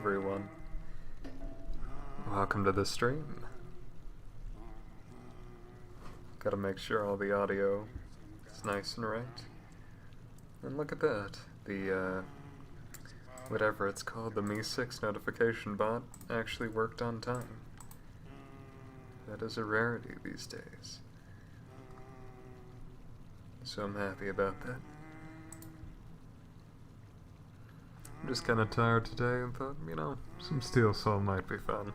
everyone. Welcome to the stream. Gotta make sure all the audio is nice and right. And look at that. The, whatever it's called, the Me6 notification bot actually worked on time. That is a rarity these days. So I'm happy about that. I'm just kinda tired today and thought, you know, some Steel Soul might be fun.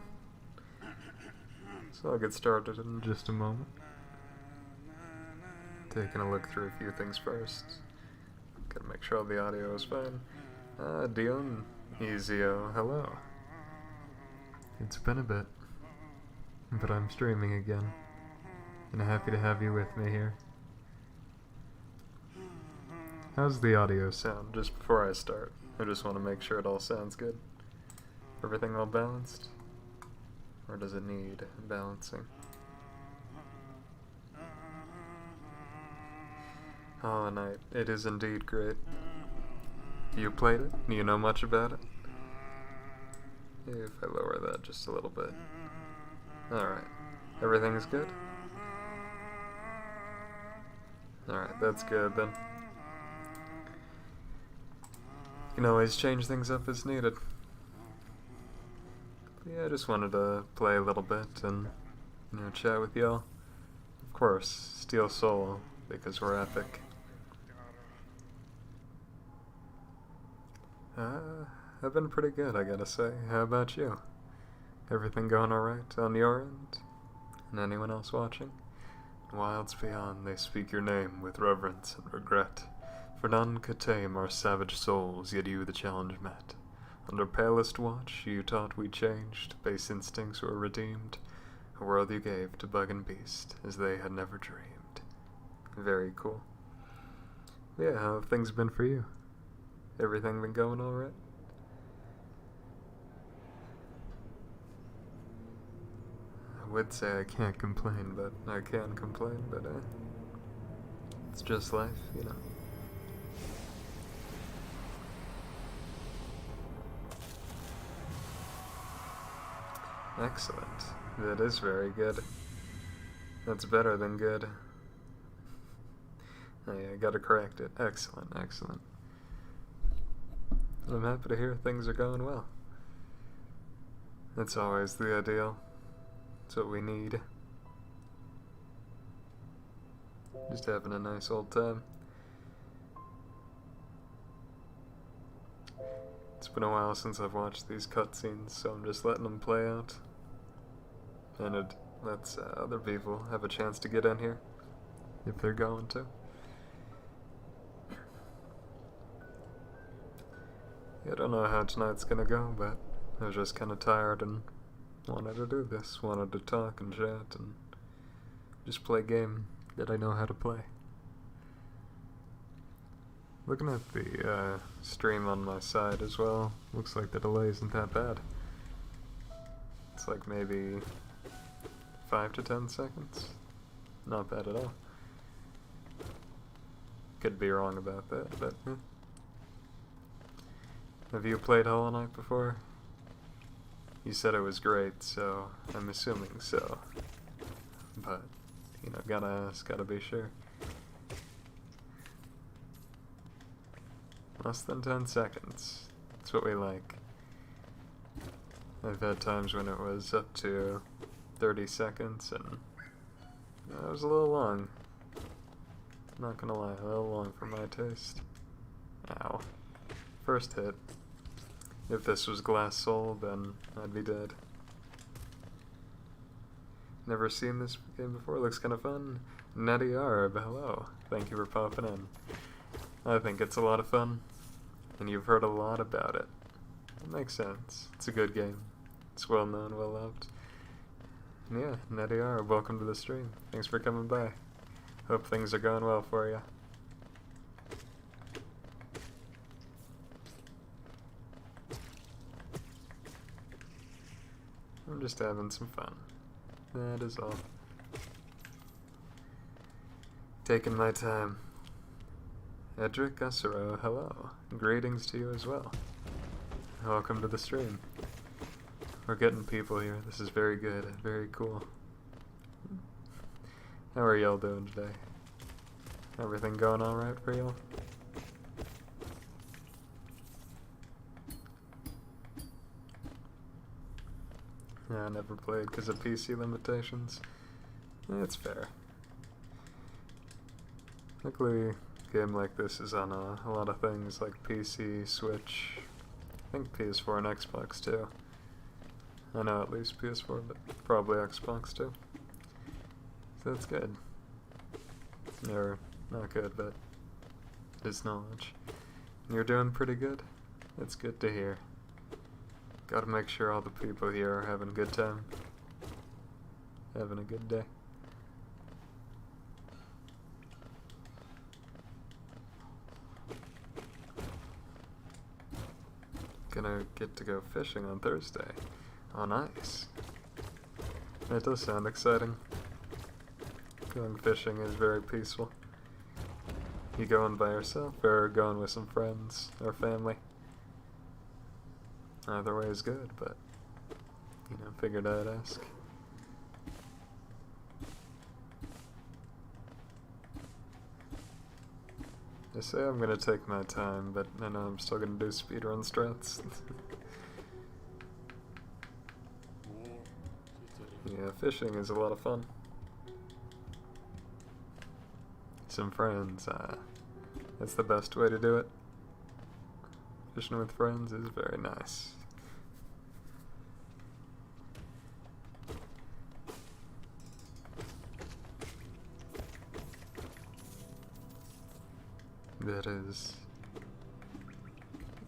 So I'll get started in just a moment. Taking a look through a few things first. Gotta make sure all the audio is fine. Dion, Ezio, hello. It's been a bit, but I'm streaming again, and happy to have you with me here. How's the audio sound just before I start? I just want to make sure it all sounds good. Everything all balanced? Or does it need balancing? Hollow Knight, it is indeed great. You played it? Do you know much about it? If I lower that just a little bit. Alright. Everything's good? Alright, that's good then. You can always change things up as needed. But yeah, I just wanted to play a little bit and, you know, chat with y'all. Of course, Steel Soul, because we're epic. I've been pretty good, I gotta say. How about you? Everything going alright on your end? And anyone else watching? Wilds beyond, they speak your name with reverence and regret. For none could tame our savage souls, yet you the challenge met. Under palest watch, you taught we changed, base instincts were redeemed. A world you gave to bug and beast, as they had never dreamed. Very cool. Yeah, how have things been for you? Everything been going alright? I would say I can't complain, but I can complain, but it's just life, you know. Excellent. That is very good. That's better than good. Oh yeah, I gotta correct it. Excellent, excellent. I'm happy to hear things are going well. That's always the ideal. It's what we need. Just having a nice old time. It's been a while since I've watched these cutscenes, so I'm just letting them play out. And it lets other people have a chance to get in here, if they're going to. I don't know how tonight's gonna go, but I was just kinda tired and wanted to do this. Wanted to talk and chat and just play a game that I know how to play. Looking at the stream on my side as well, looks like the delay isn't that bad. It's like maybe 5 to 10 seconds. Not bad at all. Could be wrong about that, but Have you played Hollow Knight before? You said it was great, so I'm assuming so. But, you know, gotta ask, gotta be sure. Less than 10 seconds. That's what we like. I've had times when it was up to 30 seconds, and that was a little long. Not gonna lie, a little long for my taste. Ow. First hit. If this was Glass Soul, then I'd be dead. Never seen this game before, looks kinda fun. Netty Arb, hello. Thank you for popping in. I think it's a lot of fun, and you've heard a lot about it. It makes sense. It's a good game. It's well known, well loved. And yeah, Netty Arb, welcome to the stream. Thanks for coming by. Hope things are going well for you. I'm just having some fun. That is all. Taking my time. Edric Usero, hello. Greetings to you as well. welcome to the stream. We're getting people here. This is very good, very cool. How are y'all doing today? Everything going alright for y'all? Yeah, I never played because of PC limitations. It's fair. Luckily, a game like this is on a lot of things like PC, Switch, I think PS4 and Xbox too. I know at least PS4, but probably Xbox too. So that's good. Or, not good, but it is knowledge. You're doing pretty good? It's good to hear. Gotta make sure all the people here are having a good time. Having a good day. Gonna get to go fishing on Thursday. Oh, nice. That does sound exciting. Going fishing is very peaceful. You going by yourself or going with some friends or family? Either way is good, but, you know, figured I'd ask. I say I'm gonna take my time, but I know I'm still gonna do speedrun strats. Yeah, fishing is a lot of fun. Some friends, that's the best way to do it. Fishing with friends is very nice.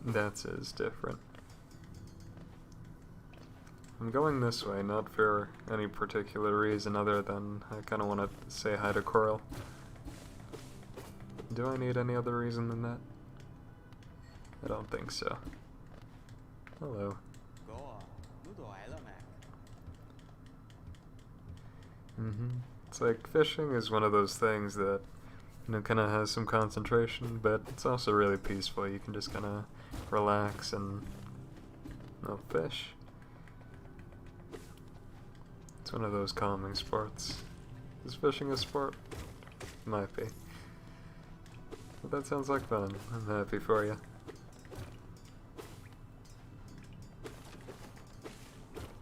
That's different. I'm going this way, not for any particular reason other than I kind of want to say hi to Coral. Do I need any other reason than that? I don't think so. Hello. It's like fishing is one of those things that, you know, kind of has some concentration, but it's also really peaceful. You can just kind of relax and, fish. It's one of those calming sports. Is fishing a sport? Might be. But that sounds like fun. I'm happy for you.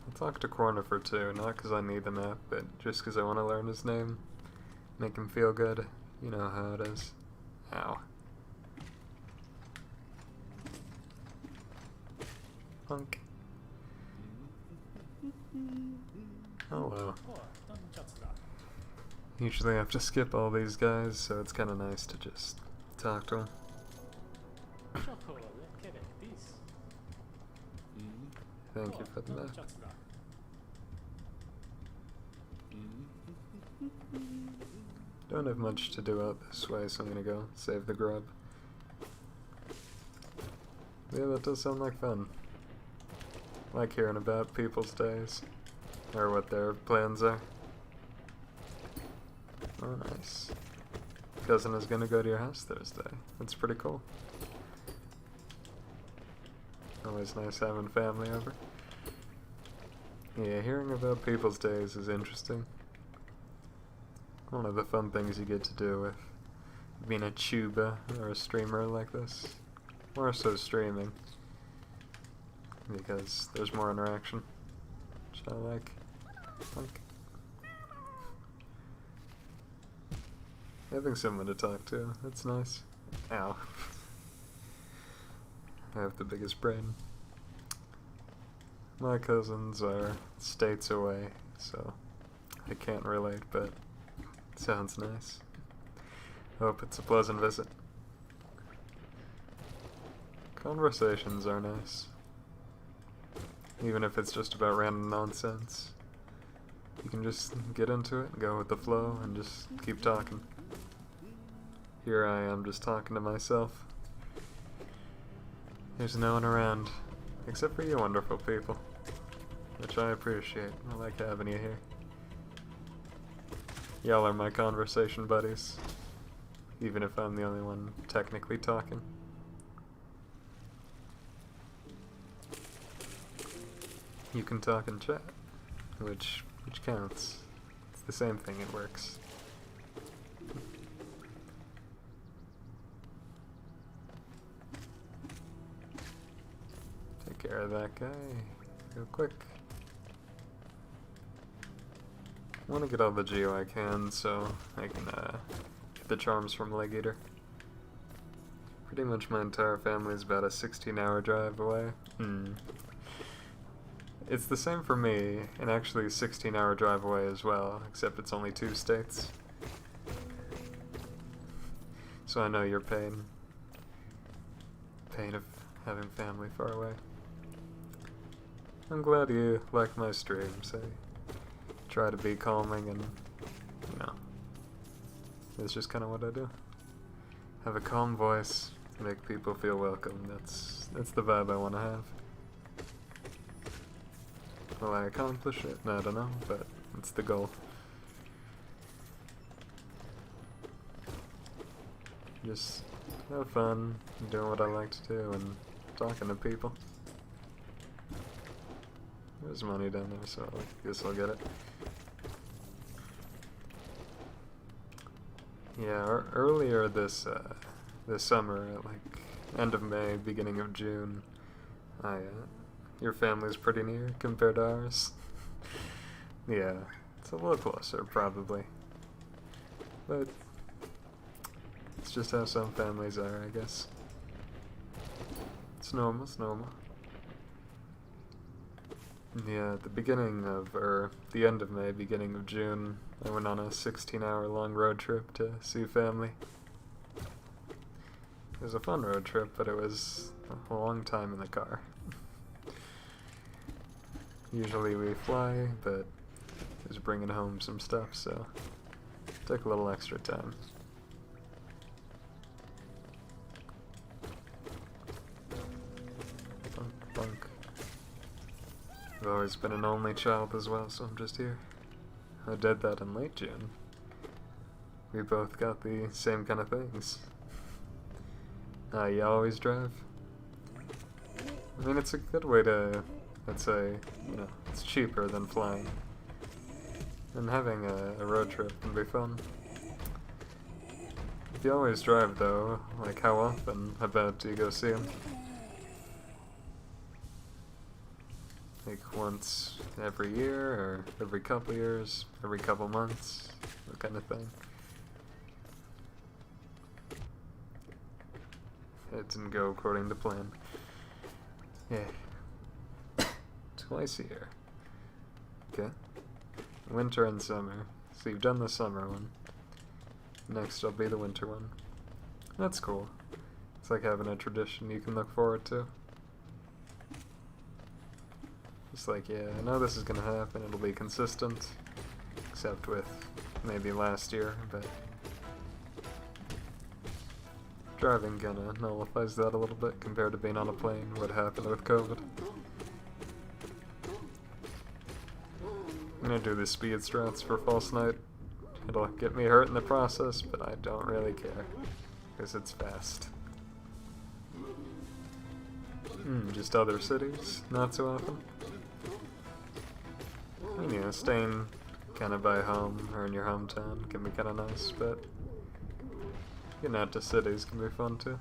I'll talk to Cornifer too, not because I need the map, but just because I want to learn his name. Make him feel good. You know how it is. Ow. Punk. Hello. Usually I have to skip all these guys, so it's kind of nice to just talk to them. Thank you for the map. Don't have much to do out this way, so I'm gonna go save the grub. Yeah, that does sound like fun. Like hearing about people's days, or what their plans are. Oh, nice. Cousin is gonna go to your house Thursday. That's pretty cool. Always nice having family over. Yeah, hearing about people's days is interesting. One of the fun things you get to do with being a tuba or a streamer like this. More so streaming. Because there's more interaction. Which I like. Having someone to talk to, that's nice. Ow. I have the biggest brain. My cousins are states away, so I can't relate, but it sounds nice. Hope it's a pleasant visit. Conversations are nice. Even if it's just about random nonsense. You can just get into it, go with the flow, and just keep talking. Here I am just talking to myself. There's no one around, except for you wonderful people, which I appreciate. I like having you here. Y'all are my conversation buddies, even if I'm the only one technically talking. you can talk and chat, which counts. It's the same thing, it works. Take care of that guy real quick. I want to get all the geo I can so I can get the charms from Leg Eater. Pretty much my entire family is about a 16-hour drive away. It's the same for me, and actually a 16-hour drive away as well, except it's only 2 states. So I know your pain. Pain of having family far away. I'm glad you like my streams. I try to be calming and, you know, it's just kind of what I do. Have a calm voice, make people feel welcome. That's the vibe I want to have. Will I accomplish it? I don't know, but it's the goal. Just have fun, doing what I like to do, and talking to people. There's money down there, so I guess I'll get it. Yeah, earlier this summer, at like end of May, beginning of June, your family's pretty near compared to ours. Yeah, it's a little closer, probably. But it's just how some families are, I guess. It's normal, it's normal. Yeah, at the beginning of, or the end of May, beginning of June, I went on a 16-hour long road trip to see family. It was a fun road trip, but it was a long time in the car. Usually we fly, but just bringing home some stuff, so it took a little extra time. Bunk, bunk. I've always been an only child as well, so I'm just here. I did that in late June. We both got the same kind of things. You always drive? I mean, it's a good way to, let's say, you know, it's cheaper than flying. And having a road trip can be fun. If you always drive, though, like how often, I bet, do you go see them? Like once every year, or every couple years, every couple months, that kind of thing. It didn't go according to plan. Yeah. Twice a year. Okay. Winter and summer. So you've done the summer one. Next will be the winter one. That's cool. It's like having a tradition you can look forward to. It's like, yeah, I know this is gonna happen, it'll be consistent. Except with maybe last year, but driving kinda nullifies that a little bit compared to being on a plane, what happened with COVID. I'm gonna do the speed strats for False Night. It'll get me hurt in the process, but I don't really care, because it's fast. Just other cities, not so often. And, you know, staying kinda by home, or in your hometown, can be kinda nice, but getting out to cities can be fun too.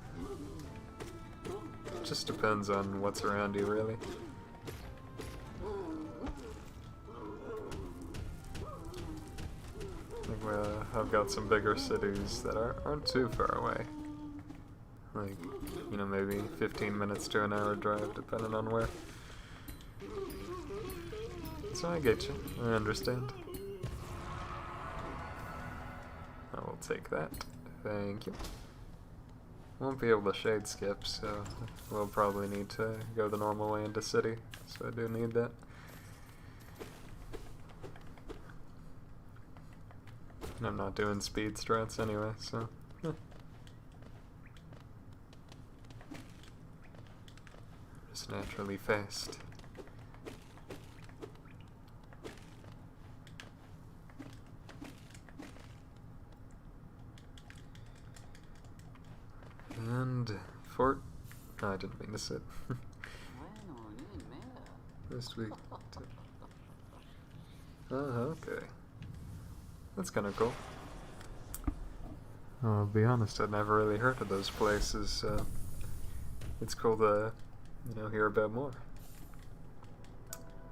It just depends on what's around you, really. I've got some bigger cities that aren't too far away. Like, you know, maybe 15 minutes to an hour drive, depending on where. So I get you. I understand. I will take that. Thank you. Won't be able to shade skip, so we'll probably need to go the normal way into city. So I do need that. And I'm not doing speed strats anyway, so yeah. Just naturally fast. And fort. No, I didn't mean to sit. This week. Oh, okay. That's kind of cool. I'll be honest, I'd never really heard of those places, so it's cool to, hear about more.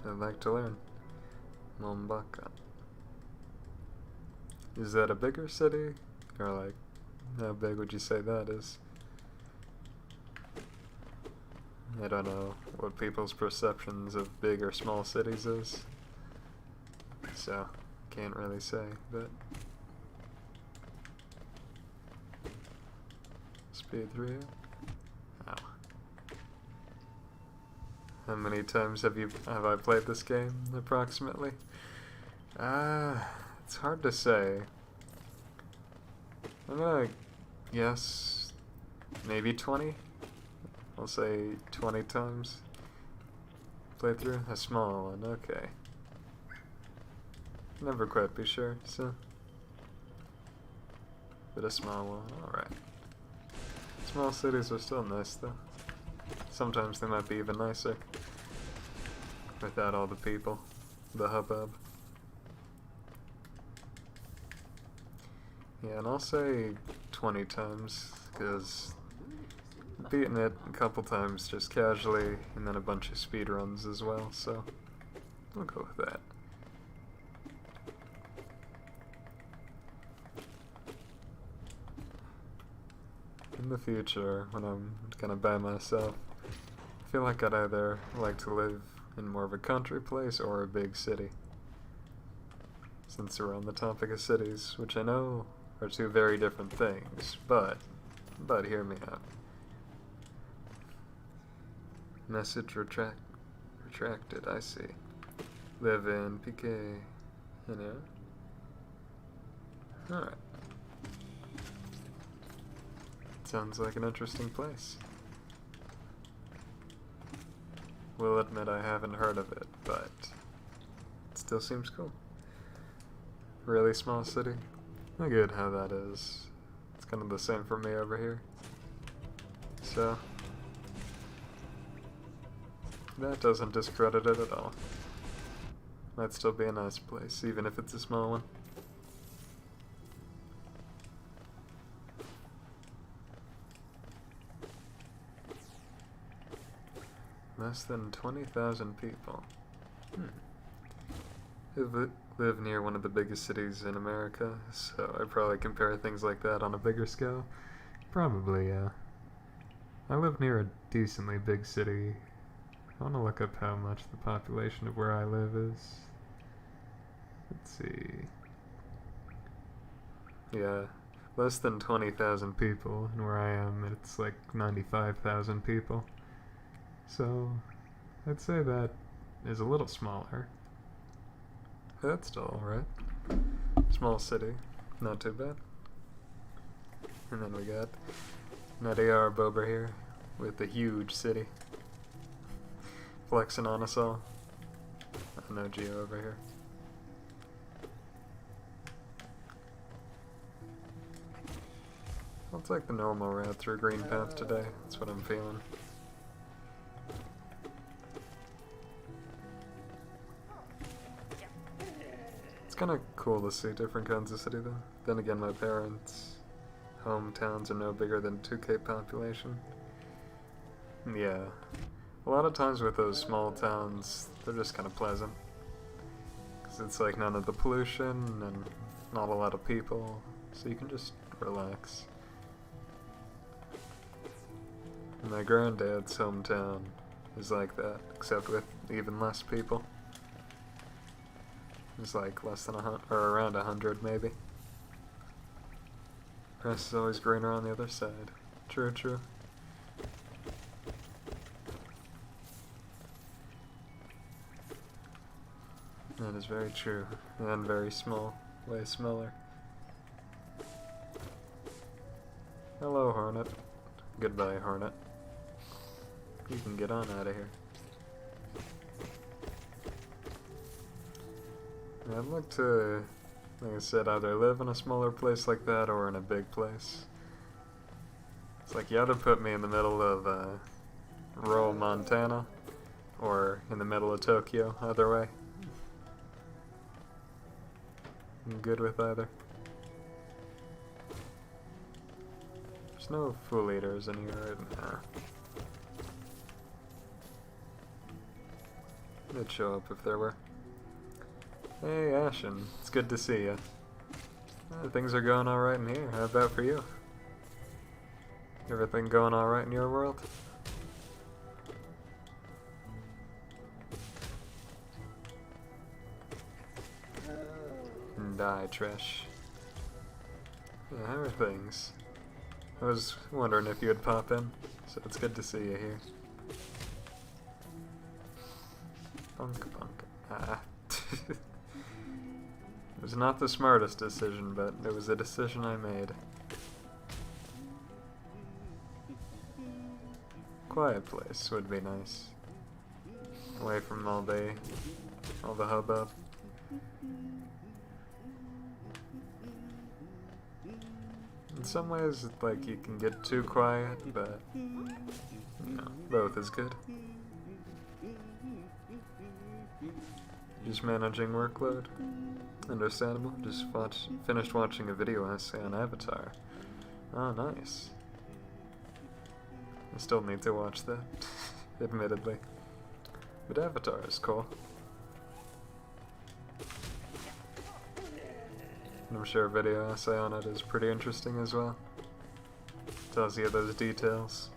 I'd like to learn. Mombaka. Is that a bigger city? Or like, how big would you say that is? I don't know what people's perceptions of big or small cities is, so can't really say, but speed 3. Ow. How many times have I played this game, approximately? It's hard to say. I'm gonna guess maybe 20? I'll say 20 times. Playthrough? A small one, okay. Never quite be sure, so. But a small one, alright. Small cities are still nice though. Sometimes they might be even nicer. Without all the people. The hubbub. Yeah, and I'll say 20 times, because beaten it a couple times just casually, and then a bunch of speedruns as well, so we'll go with that. In the future, when I'm gonna by myself, I feel like I'd either like to live in more of a country place or a big city. Since we're on the topic of cities, which I know are two very different things, but hear me out. Message retracted, I see. Live in PK, Alright. Sounds like an interesting place. Will admit I haven't heard of it, but it still seems cool. Really small city? I get how that is. It's kind of the same for me over here. So that doesn't discredit it at all. Might still be a nice place, even if it's a small one. Less than 20,000 people. Live near one of the biggest cities in America, so I'd probably compare things like that on a bigger scale. Probably, yeah. I live near a decently big city. I want to look up how much the population of where I live is. Let's see. Yeah, less than 20,000 people, and where I am, it's like 95,000 people. So, I'd say that is a little smaller. That's still alright. Small city, not too bad. And then we got Nadia Bober here with the huge city. Flexing on us all. No Geo over here. I'll take the normal route through Green Path today. That's what I'm feeling. It's kind of cool to see different kinds of city though. Then again, my parents' hometowns are no bigger than 2K population. Yeah. A lot of times with those small towns, they're just kind of pleasant. Because it's like none of the pollution and not a lot of people, so you can just relax. My granddad's hometown is like that, except with even less people. It's like less than or around 100 maybe. Grass is always greener on the other side. True, true. That is very true, and very small, way smaller. Hello, Hornet. Goodbye, Hornet. You can get on out of here. I'd like to, like I said, either live in a smaller place like that or in a big place. It's like you either put me in the middle of rural Montana or in the middle of Tokyo, either way. I'm good with either. There's no fool eaters in here, nah. They'd show up if there were. Hey Ashen, it's good to see you. Things are going alright in here, how about for you? Everything going alright in your world? Die, Trish. Yeah, how are things? I was wondering if you would pop in, so it's good to see you here. Bunk. Ah. It was not the smartest decision, but it was a decision I made. Quiet place would be nice. Away from all the hubbub. In some ways, like, you can get too quiet, but, you know, both is good. Just managing workload. Understandable. Just finished watching a video essay on Avatar. Oh, nice. I still need to watch that, admittedly. But Avatar is cool. And I'm sure a video essay on it is pretty interesting as well. Tells you those details.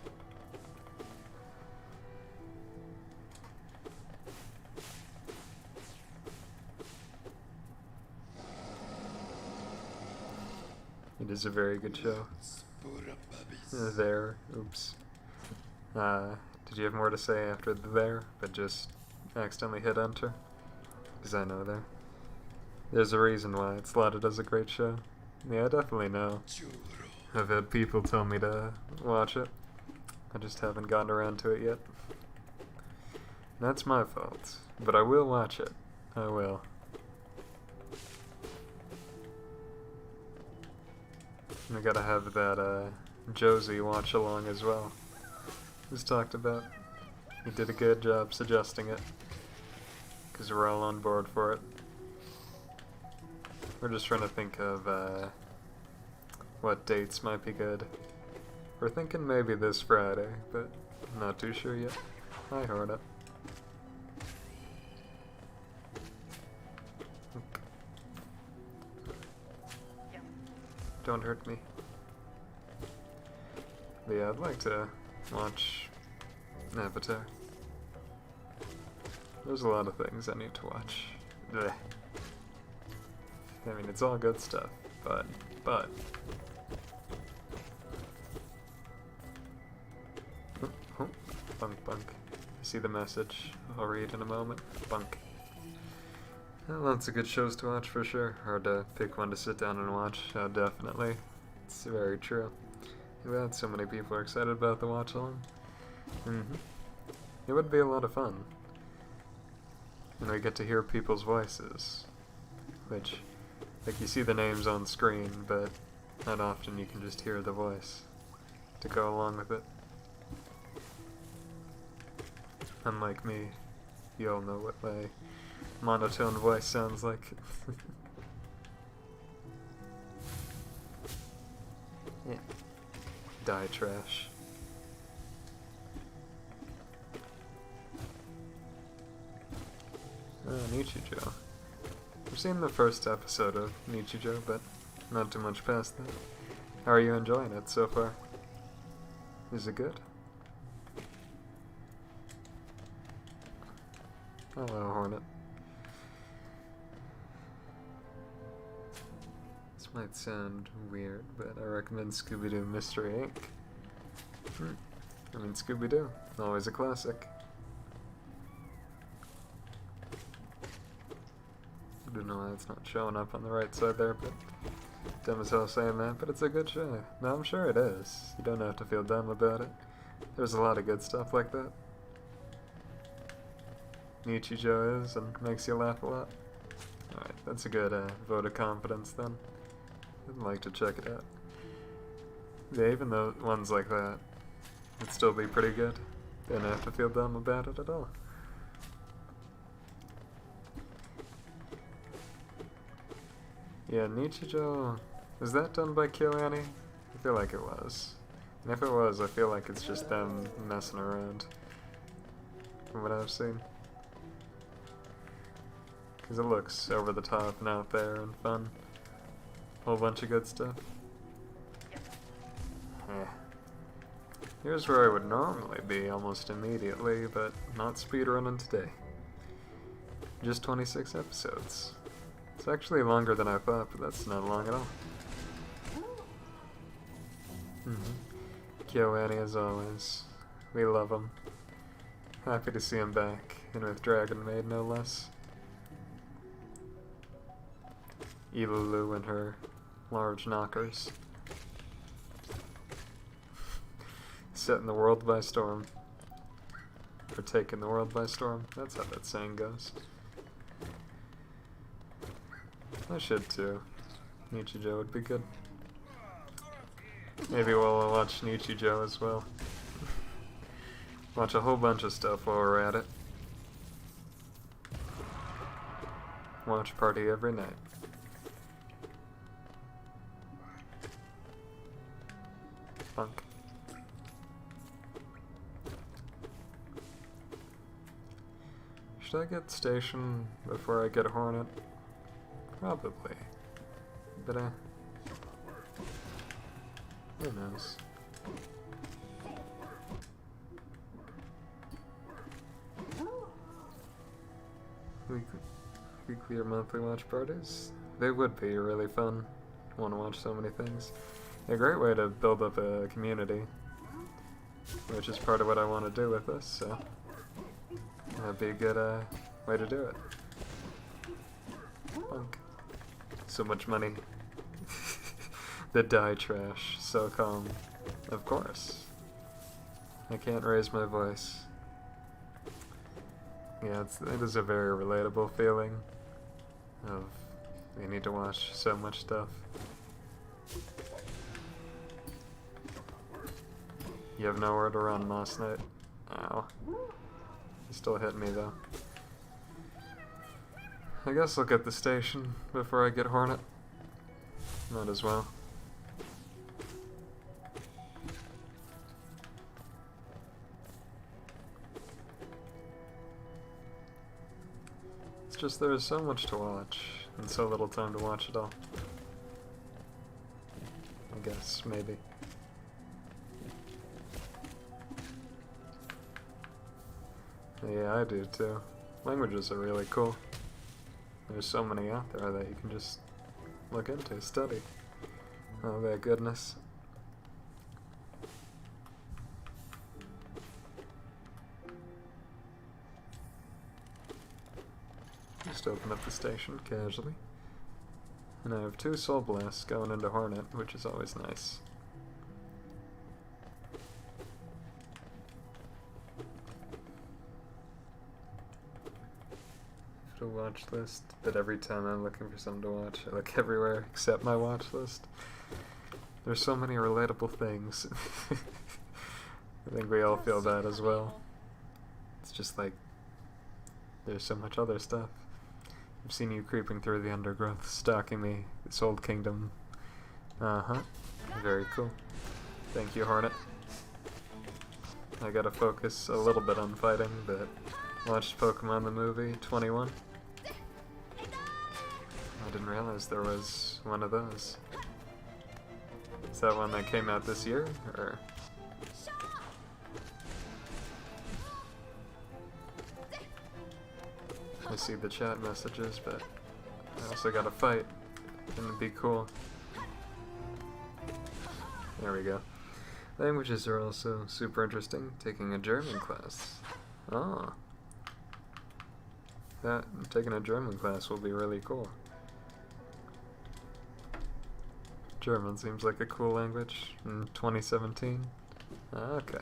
It is a very good show. There, oops. Did you have more to say after the there, but just accidentally hit enter? Because I know there. There's a reason why it's slotted as a great show. Yeah, I definitely know. I've had people tell me to watch it. I just haven't gotten around to it yet. That's my fault. But I will watch it. I will. I gotta have that, Josie watch along as well. Who's talked about. He did a good job suggesting it. Because we're all on board for it. We're just trying to think of, what dates might be good. We're thinking maybe this Friday, but I'm not too sure yet. Hi, Hornet. Don't hurt me. But yeah, I'd like to watch Avatar. There's a lot of things I need to watch. Blech. I mean, it's all good stuff, but... Oh, bunk. I see the message. I'll read in a moment. Bunk. Well, lots of good shows to watch for sure. Hard to pick one to sit down and watch, definitely. It's very true. Glad so many people are excited about the watch along. It would be a lot of fun. And we get to hear people's voices, which, like, you see the names on screen, but not often you can just hear the voice to go along with it. Unlike me, you all know what my monotone voice sounds like. Yeah. Die trash. Nichijou. I've seen the first episode of Nichijou, but not too much past that. How are you enjoying it so far? Is it good? Hello, Hornet. This might sound weird, but I recommend Scooby-Doo Mystery Inc. I mean, Scooby-Doo, always a classic. I don't know why it's not showing up on the right side there, but dumb as hell saying that, but it's a good show. No, I'm sure it is. You don't have to feel dumb about it. There's a lot of good stuff like that. Nichijou is, and makes you laugh a lot. Alright, that's a good vote of confidence then. I'd like to check it out. Yeah, even though ones like that would still be pretty good. Didn't have to feel dumb about it at all. Yeah, Nichijou... Was that done by KyoAni? I feel like it was. And if it was, I feel like it's just them messing around. From what I've seen. Because it looks over the top and out there and fun. Whole bunch of good stuff. Here's where I would normally be almost immediately, but not speedrunning today. Just 26 episodes. It's actually longer than I thought, but that's not long at all. KyoAni as always. We love him. Happy to see him back, and with Dragon Maid no less. Ilulu and her large knockers. Setting the world by storm. Or taking the world by storm. That's how that saying goes. I should too. Nichijou would be good. Maybe we'll watch Nichijou as well. Watch a whole bunch of stuff while we're at it. Watch party every night. Funk. Should I get Station before I get Hornet? Probably. But who knows? Weekly or monthly watch parties? They would be really fun. Want to watch so many things. A great way to build up a community, which is part of what I want to do with this, so that'd be a good way to do it. Funk. So much money. The die trash. So calm. Of course. I can't raise my voice. Yeah, it is a very relatable feeling of you need to watch so much stuff. You have nowhere to run, Moss Knight. Ow. You still hit me though. I guess I'll get the Station before I get Hornet. Might as well. It's just there's so much to watch, and so little time to watch it all. I guess, maybe. Yeah, I do too. Languages are really cool. There's so many out there that you can just look into, study. Oh my goodness. Just open up the Station casually. And I have 2 Soul Blasts going into Hornet, which is always nice. A watch list, but every time I'm looking for something to watch, I look everywhere except my watch list. There's so many relatable things. I think we all feel that as well. It's just like, there's so much other stuff. I've seen you creeping through the undergrowth, stalking me, this old kingdom. Uh-huh. Very cool. Thank you, Hornet. I gotta focus a little bit on fighting, but watched Pokemon the movie 21. I didn't realize there was one of those. Is that one that came out this year, or? I see the chat messages, but I also gotta fight. It'd be cool. There we go. Languages are also super interesting. Taking a German class. Oh. Taking a German class will be really cool. German seems like a cool language in 2017. Okay.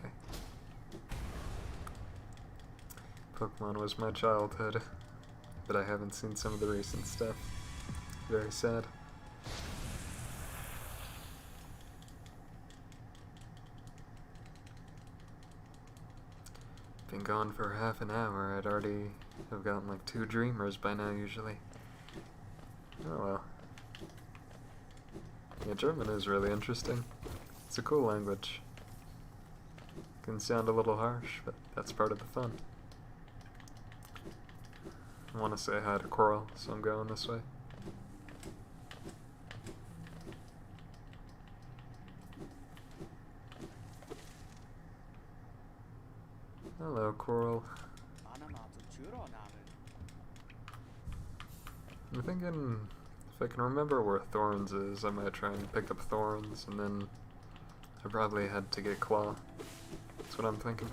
Pokemon was my childhood, but I haven't seen some of the recent stuff. Very sad. Been gone for half an hour. I'd already have gotten like 2 dreamers by now usually. Oh well. Yeah, German is really interesting. It's a cool language. Can sound a little harsh, but that's part of the fun. I want to say hi to Coral, so I'm going this way. Hello, Coral. I'm thinking if I can remember where Thorns is, I might try and pick up Thorns, and then I probably head to get Claw. That's what I'm thinking.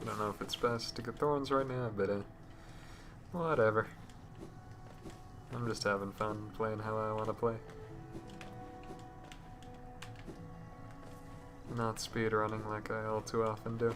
I don't know if it's best to get Thorns right now, but whatever. I'm just having fun playing how I want to play. Not speedrunning like I all too often do.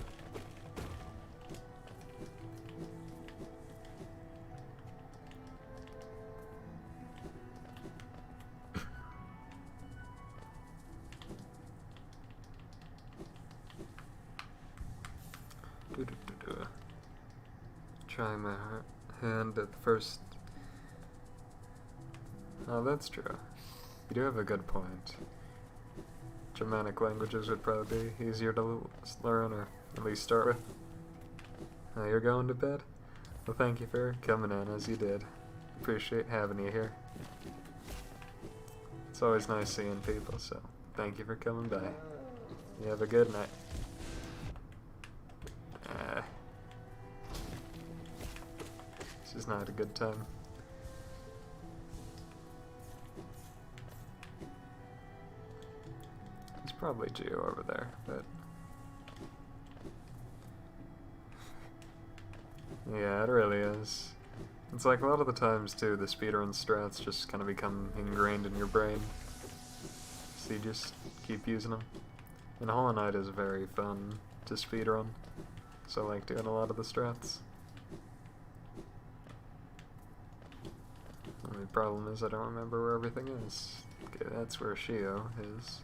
Trying my hand at the first. Oh, that's true. You do have a good point. Germanic languages would probably be easier to learn, or at least start with. You're going to bed? Well, thank you for coming in as you did. Appreciate having you here. It's always nice seeing people, so thank you for coming by. You have a good night. This is not a good time. There's probably Geo over there, but yeah, it really is. It's like a lot of the times too, the speedrun strats just kind of become ingrained in your brain, so you just keep using them. And Hollow Knight is very fun to speedrun, so I like doing a lot of the strats. The only problem is I don't remember where everything is. Okay, that's where Shio is.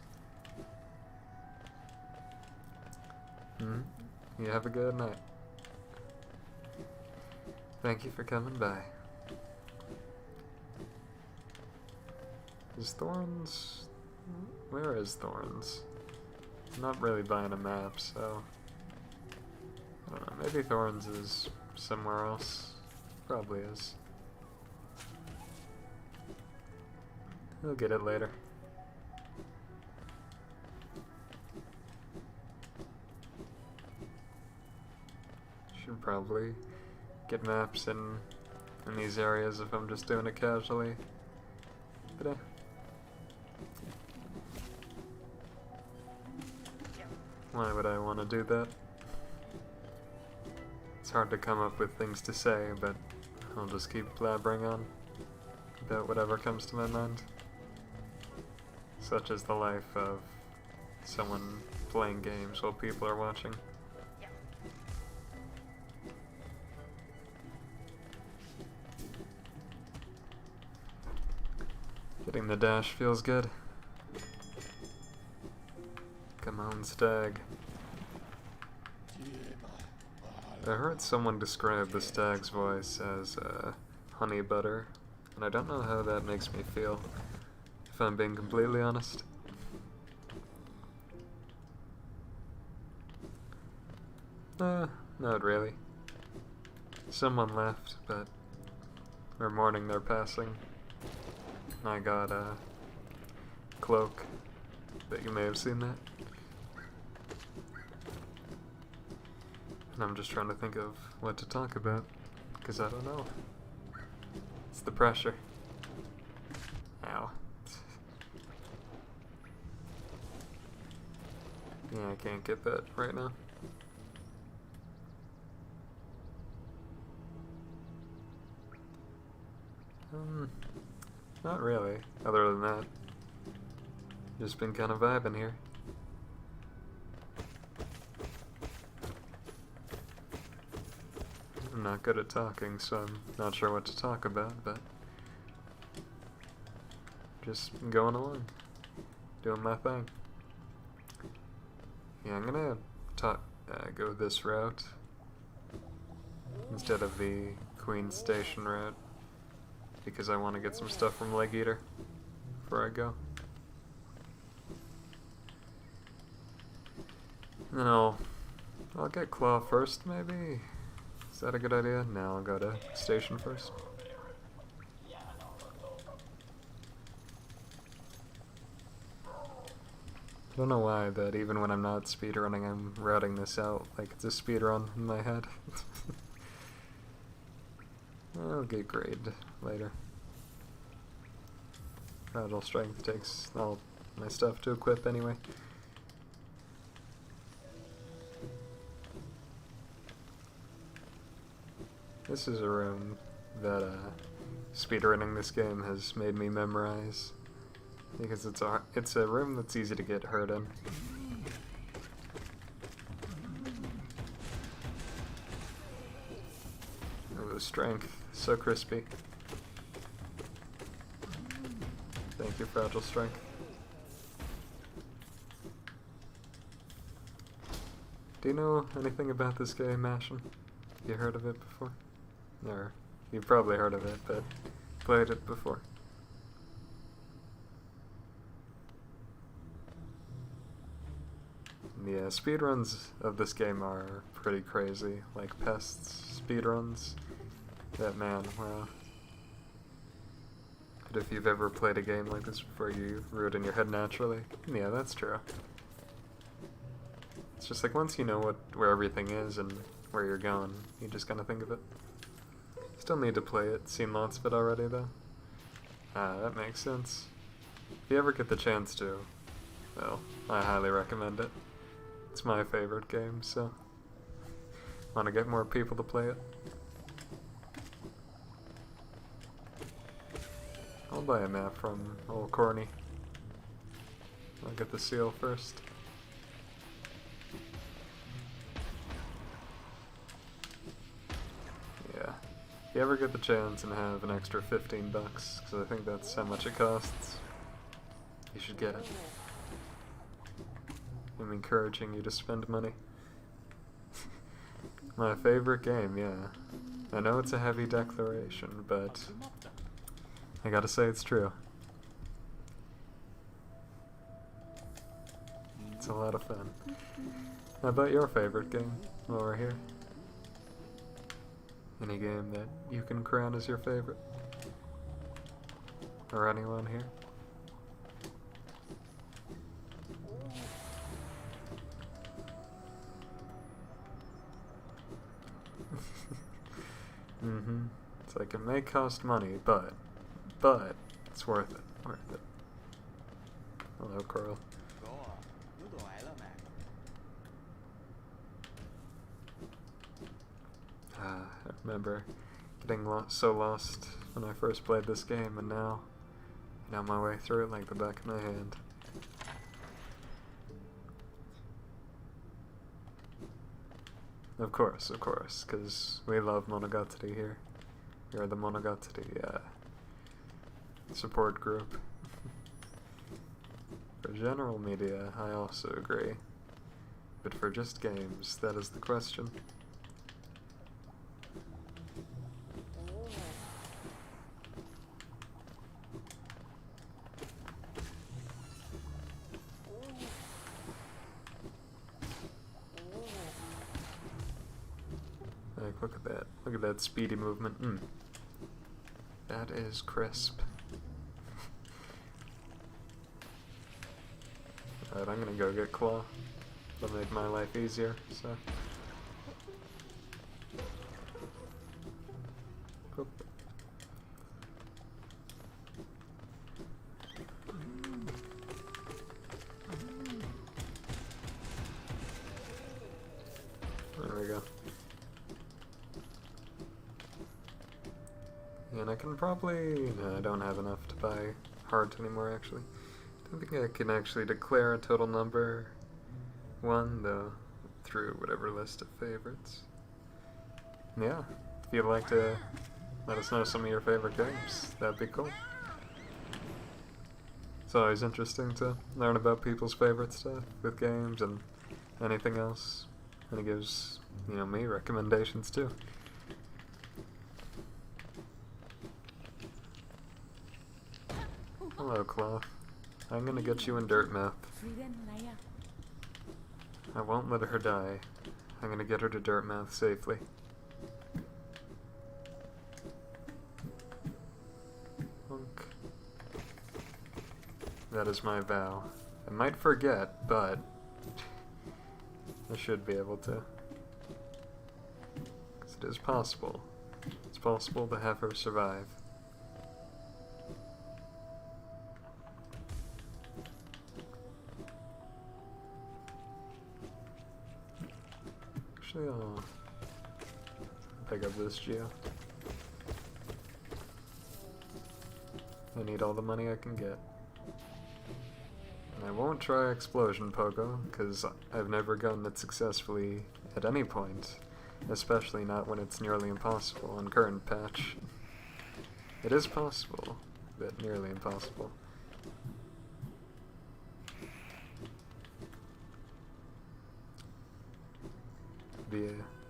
You have a good night. Thank you for coming by. Is Thorns? Where is Thorns? I'm not really buying a map, so I don't know. Maybe Thorns is somewhere else. Probably is. We'll get it later. Should probably get maps in these areas if I'm just doing it casually. But why would I want to do that? It's hard to come up with things to say, but I'll just keep blabbering on about whatever comes to my mind. Such is the life of someone playing games while people are watching. Getting the dash feels good. Come on, stag. I heard someone describe the stag's voice as honey butter, and I don't know how that makes me feel, if I'm being completely honest. Not really. Someone left, but we're mourning their passing. I got a cloak, but you may have seen that. And I'm just trying to think of what to talk about, because I don't know. It's the pressure. Ow. Yeah, I can't get that right now. Not really, other than that. Just been kind of vibing here. I'm not good at talking, so I'm not sure what to talk about, but just going along, doing my thing. Yeah, I'm gonna go this route instead of the Queen Station route, because I want to get some stuff from Leg Eater. before I go. And then I'll get Claw first, maybe? Is that a good idea? No, I'll go to Station first. I don't know why, but even when I'm not speedrunning, I'm routing this out like it's a speedrun in my head. I'll get grade later. Fragile Strength takes all my stuff to equip anyway. This is a room that speedrunning this game has made me memorize. Because it's a room that's easy to get hurt in. Ooh, strength. So crispy. Thank you, Fragile Strength. Do you know anything about this game, Ashen? You heard of it before? Or, you've probably heard of it, but played it before. Yeah, speedruns of this game are pretty crazy, like Pest's speedruns. That man, wow. But if you've ever played a game like this before, you root in your head naturally. Yeah, that's true. It's just like once you know where everything is and where you're going, you just kind of think of it. Still need to play it, seen lots of it already though. That makes sense. If you ever get the chance to, well, I highly recommend it. It's my favorite game, so want to get more people to play it. I'll buy a map from old Corny. I'll get the seal first. Yeah, if you ever get the chance and have an extra $15, because I think that's how much it costs, you should get it. I'm encouraging you to spend money. My favorite game, yeah. I know it's a heavy declaration, but I gotta say it's true. It's a lot of fun. How about your favorite game while we're here? Any game that you can crown as your favorite? Or anyone here? It's like it may cost money, but it's worth it. Worth it. Hello, Coral. I remember getting so lost when I first played this game, and now I know my way through it like the back of my hand. Of course, because we love Monogatari here. You're the Monogatari support group. For general media, I also agree. But for just games, that is the question. Like, look at that. Look at that speedy movement. That is crisp. Alright, I'm gonna go get Claw. That'll make my life easier, so. Oop. There we go. And I can probably... No, I don't have enough to buy heart anymore, actually. I don't think I can actually declare a total number 1, though, through whatever list of favorites. Yeah, if you'd like to let us know some of your favorite games, that'd be cool. It's always interesting to learn about people's favorite stuff with games and anything else. And it gives, me recommendations too. Hello, Cloth. I'm gonna get you in Dirtmouth. I won't let her die. I'm gonna get her to Dirtmouth safely. Honk. That is my vow. I might forget, but I should be able to. Because it is possible. It's possible to have her survive. Actually, I'll pick up this geo. I need all the money I can get. And I won't try Explosion Pogo, because I've never gotten it successfully at any point, especially not when it's nearly impossible in current patch. It is possible, but nearly impossible.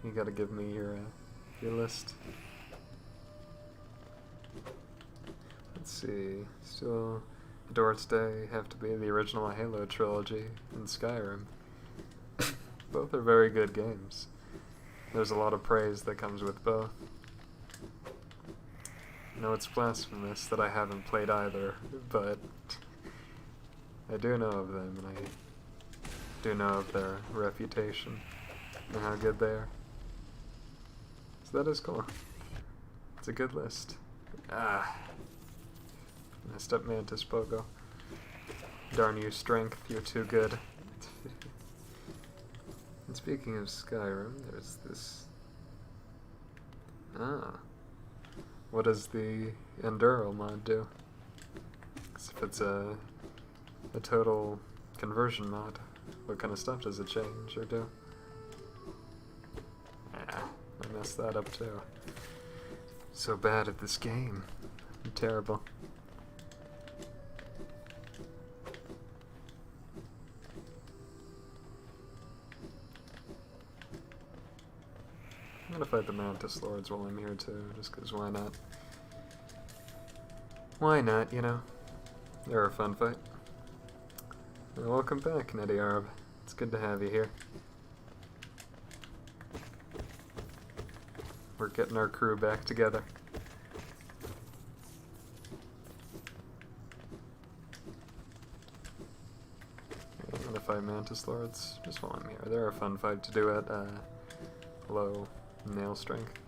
You gotta give me your list. Let's see. Still, Dort's Day have to be the original Halo trilogy and Skyrim. Both are very good games. There's a lot of praise that comes with both. I know it's blasphemous that I haven't played either, but I do know of them, and I do know of their reputation and how good they are. So that is cool. It's a good list. Ah. Messed up Mantis Pogo. Darn you, Strength, you're too good. And speaking of Skyrim, there's this... What does the Enduro mod do? 'Cause if it's a total conversion mod, what kind of stuff does it change or do? I messed that up too. So bad at this game. I'm terrible. I'm gonna fight the Mantis Lords while I'm here too, just 'cause why not? Why not, you know? They're a fun fight. Well, welcome back, Nettie Arab. It's good to have you here. We're getting our crew back together. I'm gonna fight Mantis Lords just while I'm here. They're a fun fight to do at low nail strength.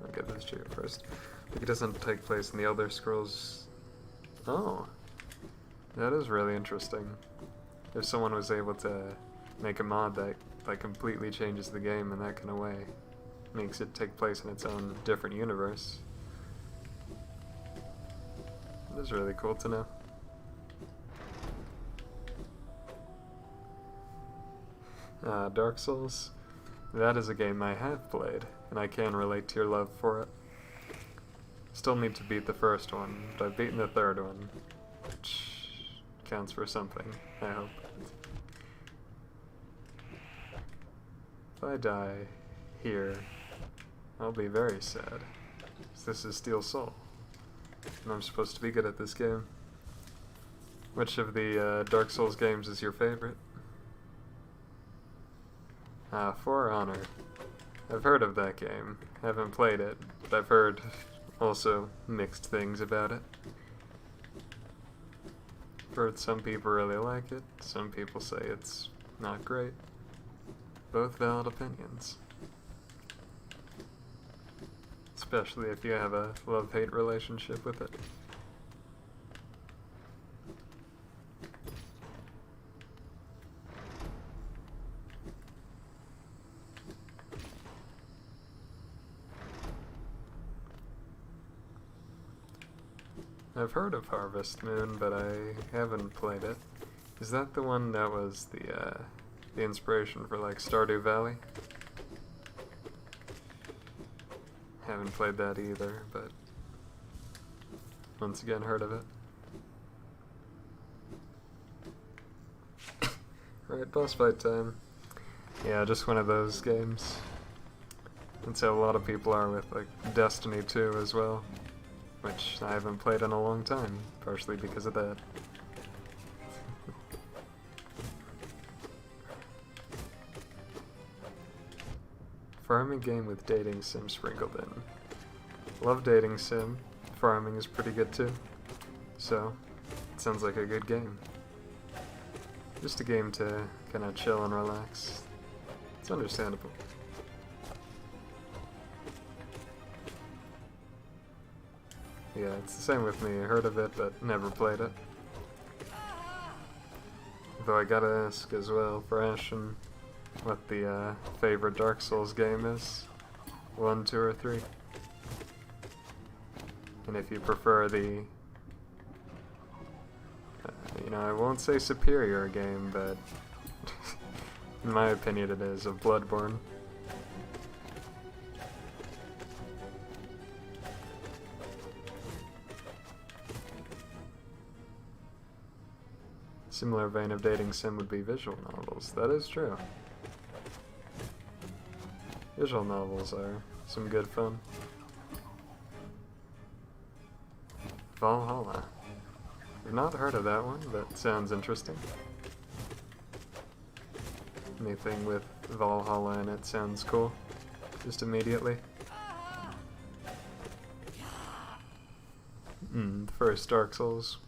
I'll get this geo first. I think it doesn't take place in the Elder Scrolls. Oh, that is really interesting. If someone was able to make a mod that completely changes the game in that kind of way, makes it take place in its own different universe. That is really cool to know. Dark Souls, that is a game I have played, and I can relate to your love for it. Still need to beat the first one, but I've beaten the third one, which counts for something, I hope. If I die here, I'll be very sad. This is Steel Soul, and I'm supposed to be good at this game. Which of the Dark Souls games is your favorite? For Honor. I've heard of that game. Haven't played it, but I've heard also mixed things about it. I've heard some people really like it, some people say it's not great. Both valid opinions. Especially if you have a love-hate relationship with it. I've heard of Harvest Moon, but I haven't played it. Is that the one that was the inspiration for like Stardew Valley? Haven't played that either, but once again heard of it. Right, boss fight time. Yeah, just one of those games. That's how a lot of people are with like Destiny 2 as well. which I haven't played in a long time, partially because of that. Farming game with dating sim sprinkled in. Love dating sim. Farming is pretty good too. So, it sounds like a good game. Just a game to kind of chill and relax. It's understandable. Yeah, it's the same with me. I heard of it, but never played it. Though I gotta ask as well for Ashen what the favorite Dark Souls game is. 1, 2, or 3. And if you prefer the, you know, I won't say superior game, but in my opinion it is, of Bloodborne. Similar vein of dating sim would be visual novels. That is true. Visual novels are some good fun. Valhalla. I've not heard of that one, but sounds interesting. Anything with Valhalla in it sounds cool, just immediately. The first Dark Souls.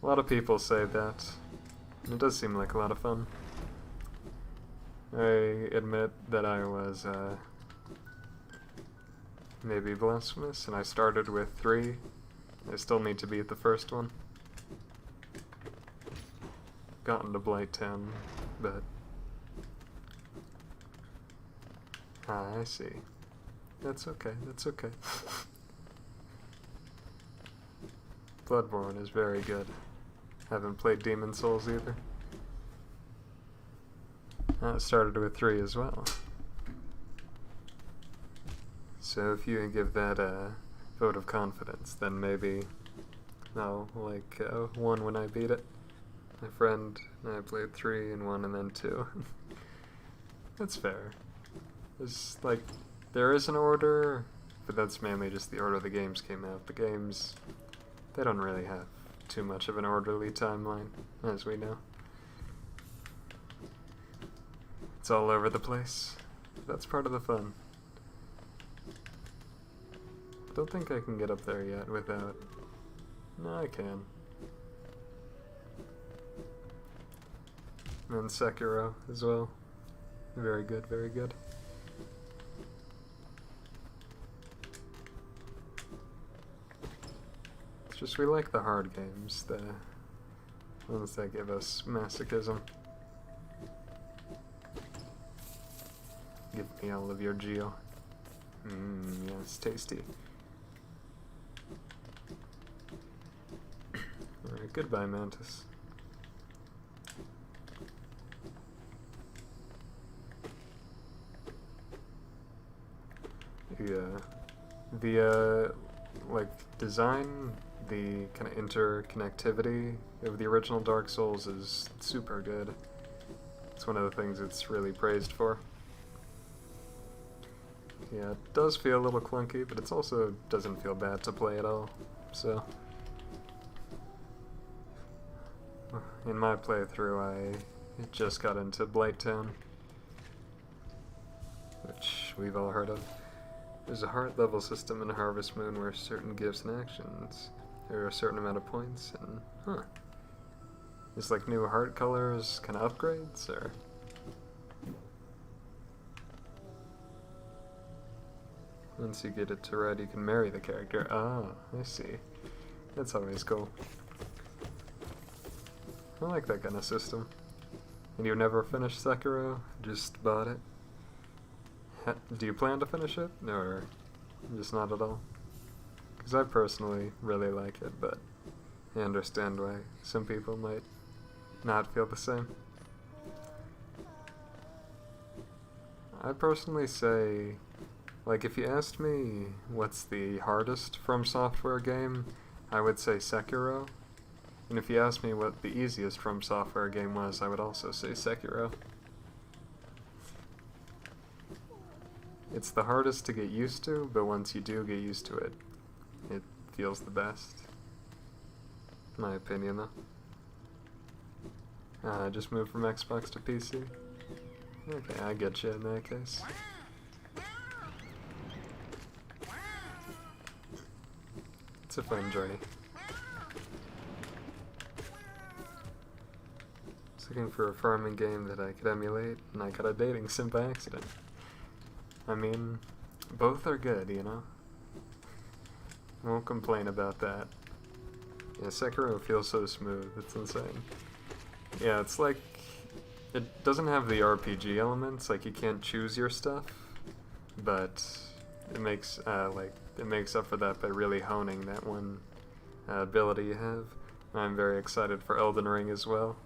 A lot of people say that. It does seem like a lot of fun. I admit that I was maybe blasphemous, and I started with 3. I still need to beat the first one. Gotten to Blighttown, but... Ah, I see. That's okay, that's okay. Bloodborne is very good. Haven't played Demon Souls either. I started with 3 as well. So if you give that a vote of confidence, then maybe I'll like 1 when I beat it. My friend and I played 3 and 1 and then 2. That's fair. There's like, there is an order, but that's mainly just the order the games came out. The games, they don't really have too much of an orderly timeline, as we know. It's all over the place. That's part of the fun. Don't think I can get up there yet without... No, I can. And Sekiro as well. Very good, very good. It's just we like the hard games, the ones that give us masochism. Give me all of your Geo. Yes, tasty. Alright, goodbye, Mantis. Yeah. The, like, design, the kind of interconnectivity of the original Dark Souls is super good. It's one of the things it's really praised for. Yeah, it does feel a little clunky, but it also doesn't feel bad to play at all, so... In my playthrough, I just got into Blighttown, which we've all heard of. There's a heart level system in Harvest Moon where certain gifts and actions, there are a certain amount of points, and It's like new heart colors, kind of upgrades, or... Once you get it to red, you can marry the character. Ah, I see. That's always cool. I like that kind of system. And you never finished Sekiro? Just bought it? Do you plan to finish it? Or just not at all? Because I personally really like it, but I understand why some people might not feel the same. I personally say, like, if you asked me what's the hardest From Software game, I would say Sekiro. And if you asked me what the easiest From Software game was, I would also say Sekiro. It's the hardest to get used to, but once you do get used to it, it feels the best. My opinion, though. I just moved from Xbox to PC. Okay, I get you in that case. It's a fun journey. I was looking for a farming game that I could emulate, and I got a dating sim by accident. I mean, both are good, you know? Won't complain about that. Yeah, Sekiro feels so smooth, it's insane. Yeah, it's like, it doesn't have the RPG elements, like you can't choose your stuff, but it makes up for that by really honing that one ability you have. I'm very excited for Elden Ring as well.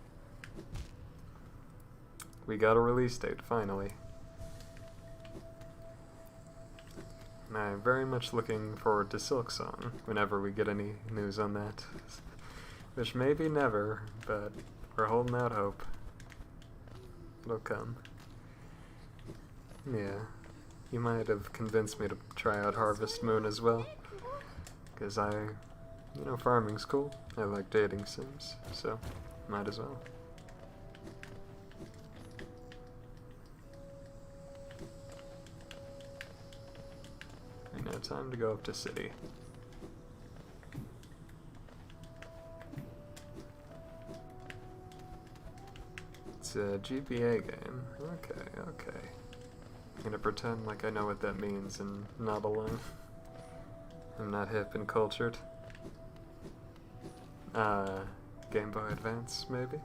We got a release date, finally. And I'm very much looking forward to Silksong, whenever we get any news on that. Which may be never, but we're holding out hope. It'll come. Yeah, you might have convinced me to try out Harvest Moon as well. Because you know, farming's cool. I like dating sims, so might as well. Right now, time to go up to city. It's a GBA game. Okay. I'm gonna pretend like I know what that means and nod along. I'm not hip and cultured. Game Boy Advance, maybe?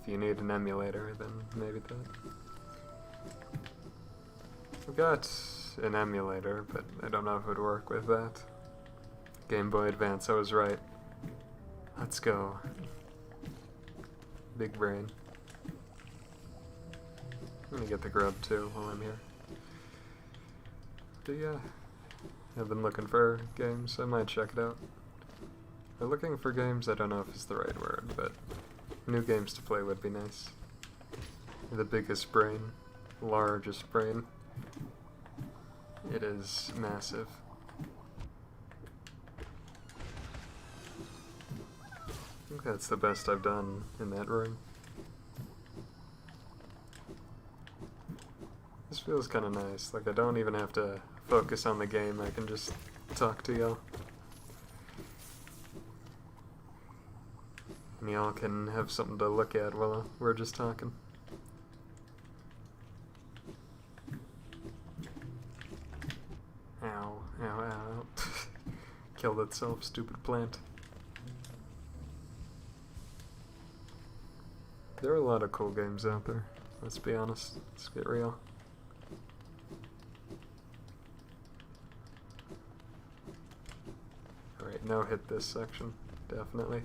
If you need an emulator, then maybe that. I've got an emulator, but I don't know if it would work with that. Game Boy Advance, I was right. Let's go. Big brain. I'm gonna get the grub too while I'm here. But yeah, I've been looking for games, I might check it out. Or looking for games, I don't know if it's the right word, but new games to play would be nice. The biggest brain, largest brain. It is massive. I think that's the best I've done in that room. This feels kind of nice, like I don't even have to focus on the game, I can just talk to y'all. And y'all can have something to look at while we're just talking. Ow, ow, ow. Killed itself, stupid plant. There are a lot of cool games out there, let's be honest, let's get real. Alright, now hit this section, definitely.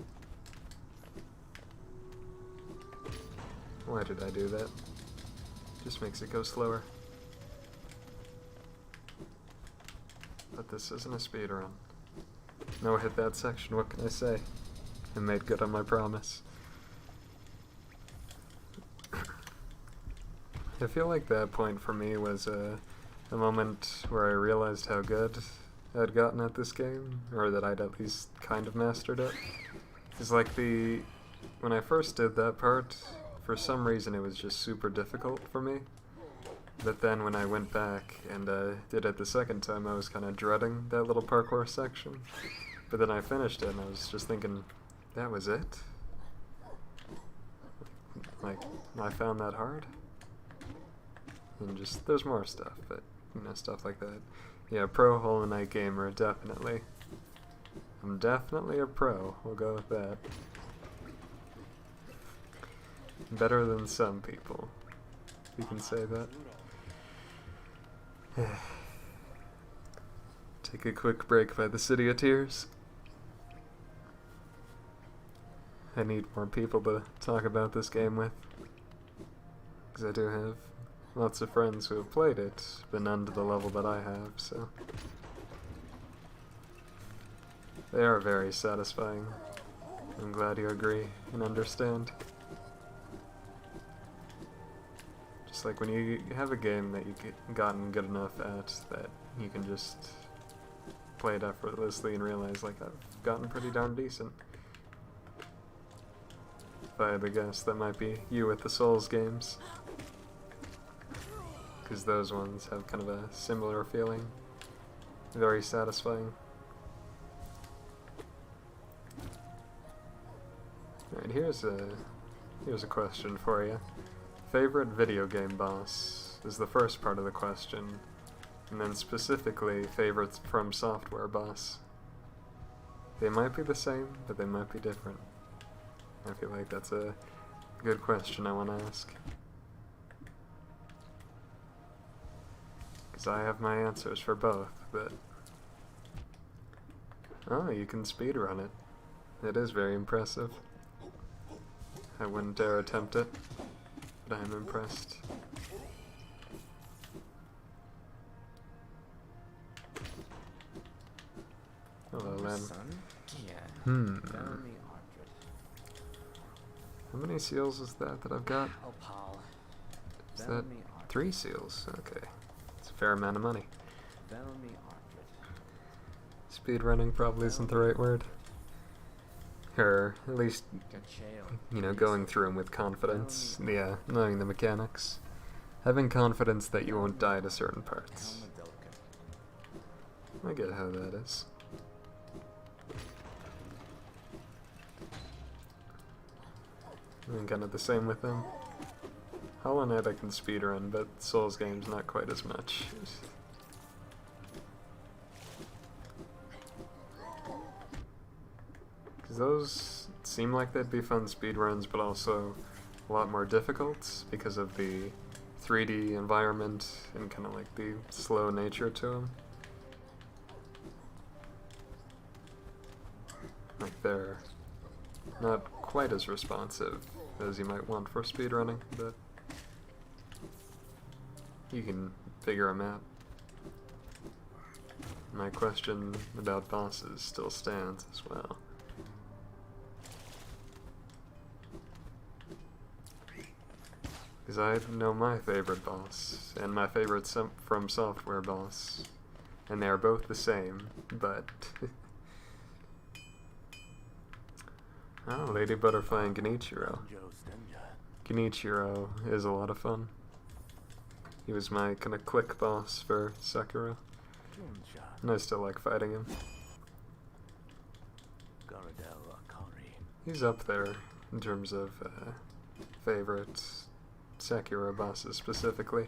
Why did I do that? Just makes it go slower. But this isn't a speedrun. No, hit that section, what can I say? I made good on my promise. I feel like that point for me was a moment where I realized how good I'd gotten at this game, or that I'd at least kind of mastered it. It's like when I first did that part, for some reason it was just super difficult for me. But then when I went back and did it the second time, I was kind of dreading that little parkour section. But then I finished it and I was just thinking, that was it? Like, I found that hard? And just, there's more stuff, but, you know, stuff like that. Yeah, pro Hollow Knight gamer, definitely. I'm definitely a pro, we'll go with that. Better than some people, you can say that. Take a quick break by the City of Tears. I need more people to talk about this game with, because I do have lots of friends who have played it, but none to the level that I have, so they are very satisfying. I'm glad you agree and understand. It's like when you have a game that you've gotten good enough at that you can just played effortlessly and realized, like, I've gotten pretty darn decent. If I had to guess, that might be you with the Souls games. Because those ones have kind of a similar feeling. Very satisfying. Alright, here's a question for you. Favorite video game boss is the first part of the question, and then specifically favorites from software boss. They might be the same, but they might be different. I feel like that's a good question I want to ask. Because I have my answers for both, but... Oh, you can speedrun it. It is very impressive. I wouldn't dare attempt it, but I am impressed. Hello, Len. How many seals is that I've got? Is that 3 seals? Okay. It's a fair amount of money. Speedrunning probably isn't the right word. Or at least, you know, going through them with confidence. Yeah, knowing the mechanics. Having confidence that you won't die to certain parts. I get how that is. And kind of the same with them. Hollow Knight I can speedrun, but Souls games not quite as much. Because those seem like they'd be fun speedruns, but also a lot more difficult because of the 3D environment and kind of like the slow nature to them. Like they're not quite as responsive as you might want for speedrunning, but you can figure them out. My question about bosses still stands as well. Because I know my favorite boss, and my favorite from software boss, and they are both the same, but... Oh, Lady Butterfly and Genichiro. Genichiro is a lot of fun. He was my kind of click boss for Sakura, and I still like fighting him. He's up there in terms of favorite Sakura bosses specifically.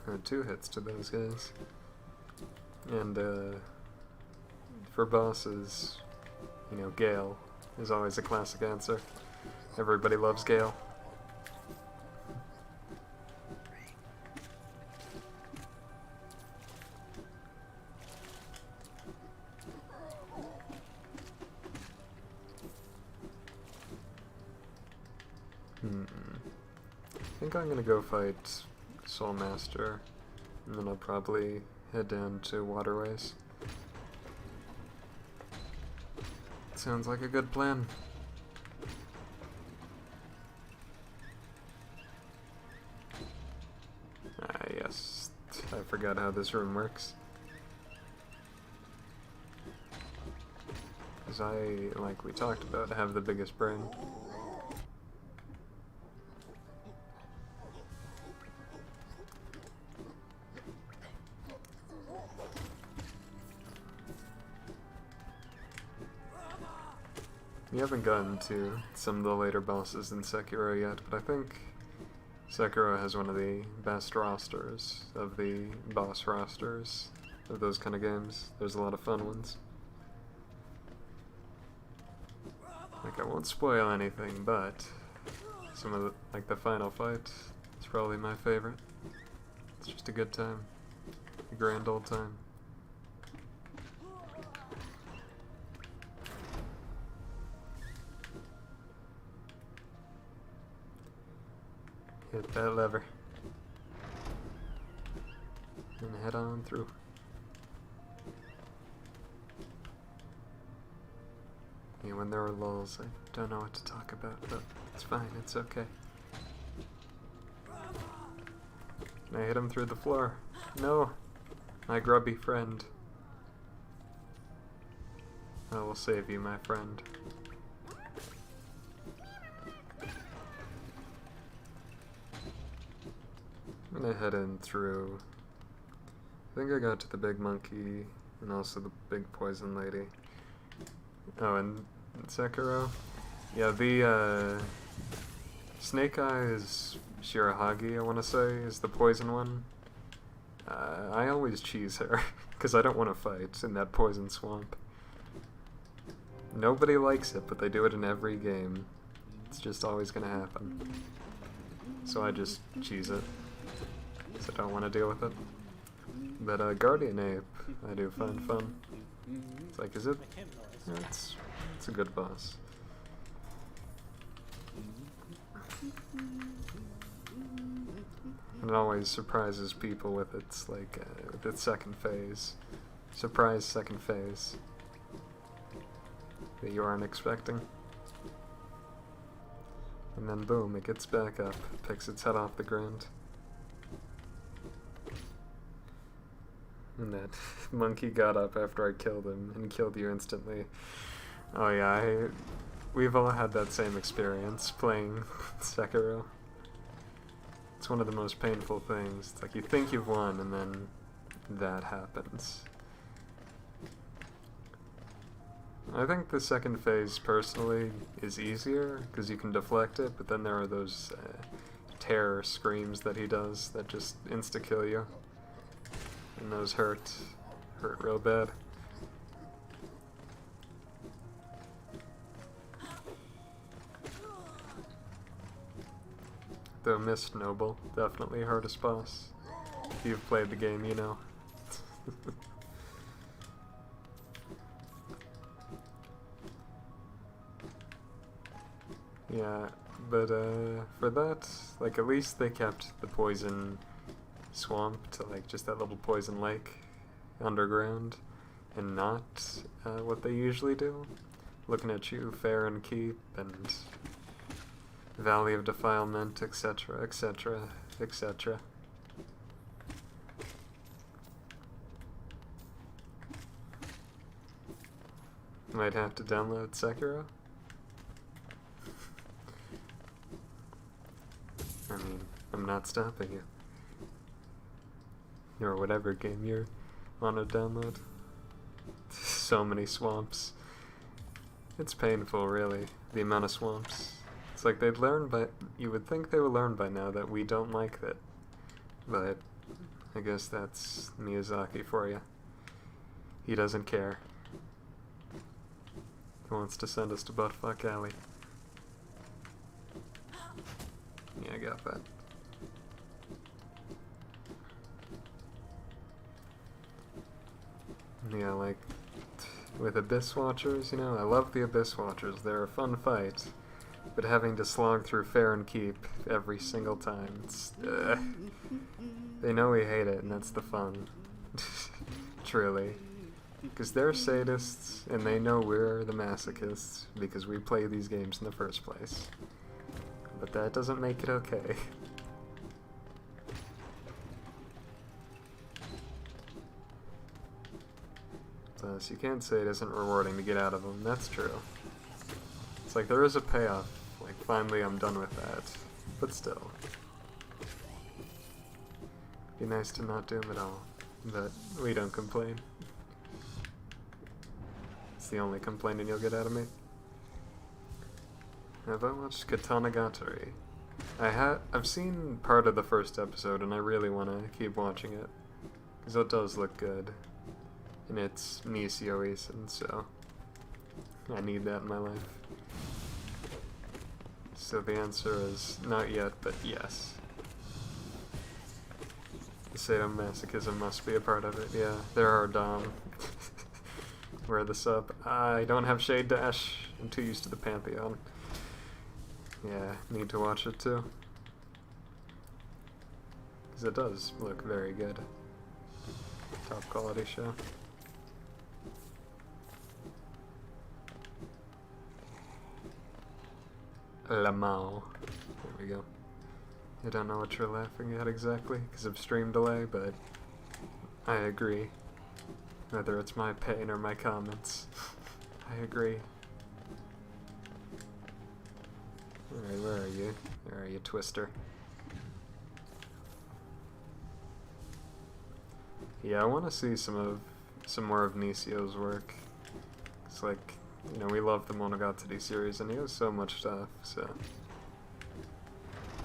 Had 2 hits to those guys. And for bosses, you know, Gale is always a classic answer. Everybody loves Gale. I think I'm gonna go fight Soul Master, and then I'll probably head down to Waterways. Sounds like a good plan. Ah, yes. I forgot how this room works. Because I, like we talked about, have the biggest brain. We haven't gotten to some of the later bosses in Sekiro yet, but I think Sekiro has one of the best rosters of the boss rosters of those kind of games. There's a lot of fun ones. Like, I won't spoil anything, but some of the, like the final fight is probably my favorite. It's just a good time. A grand old time. Hit that lever. And head on through. Yeah, when there are lulls, I don't know what to talk about, but it's fine, it's okay. And I hit him through the floor. No! My grubby friend. I will save you, my friend. I'm gonna head in through... I think I got to the big monkey and also the big poison lady. Oh, and Sekiro? Yeah, the Snake Eyes Shirahagi, I want to say, is the poison one. I always cheese her, because I don't want to fight in that poison swamp. Nobody likes it, but they do it in every game. It's just always gonna happen. So I just cheese it, because I don't want to deal with it. But Guardian Ape, I do find fun. It's like, is it? Yeah, it's a good boss. And it always surprises people with its with its second phase. Surprise second phase that you aren't expecting. And then boom, it gets back up, picks its head off the ground. And that monkey got up after I killed him and killed you instantly. Oh yeah, we've all had that same experience playing Sekiro. It's one of the most painful things. It's like you think you've won and then that happens. I think the second phase, personally, is easier because you can deflect it, but then there are those terror screams that he does that just insta-kill you. And those hurt real bad. Though Mist Noble, definitely hardest boss. If you've played the game, you know. Yeah, but for that, like, at least they kept the poison swamp to like just that little poison lake underground and not what they usually do. Looking at you, Farron Keep and Valley of Defilement, etc., etc., etc. Might have to download Sekiro. I mean, I'm not stopping you. Or whatever game you're on to download. So many swamps. It's painful, really, the amount of swamps. It's like they'd learn, but you would think they would learn by now that we don't like that. But I guess that's Miyazaki for you. He doesn't care. He wants to send us to Buttfuck Alley. Yeah, I got that. Yeah, like, with Abyss Watchers, you know, I love the Abyss Watchers. They're a fun fight. But having to slog through Farron Keep every single time, it's, they know we hate it, and that's the fun. Truly. Because they're sadists, and they know we're the masochists, because we play these games in the first place. But that doesn't make it okay. Thus, you can't say it isn't rewarding to get out of them, that's true. It's like there is a payoff, like finally I'm done with that, but still. Be nice to not do them at all, but we don't complain. It's the only complaining you'll get out of me. Have I watched Katanagatari? I've seen part of the first episode and I really want to keep watching it, because it does look good. And it's Nisio Eason, so I need that in my life. So the answer is not yet, but yes. Sadomasochism must be a part of it. Yeah, there are Dom. Wear the sub. I don't have Shade Dash. I'm too used to the Pantheon. Yeah, need to watch it too. Because it does look very good. Top quality show. Lamau. There we go. I don't know what you're laughing at exactly because of stream delay, but I agree. Whether it's my pain or my comments, I agree. Alright, where are you? Where are you, Twister? Yeah, I want to see some more of Nisio's work. It's like, you know, we love the Monogatari series, and he has so much stuff, so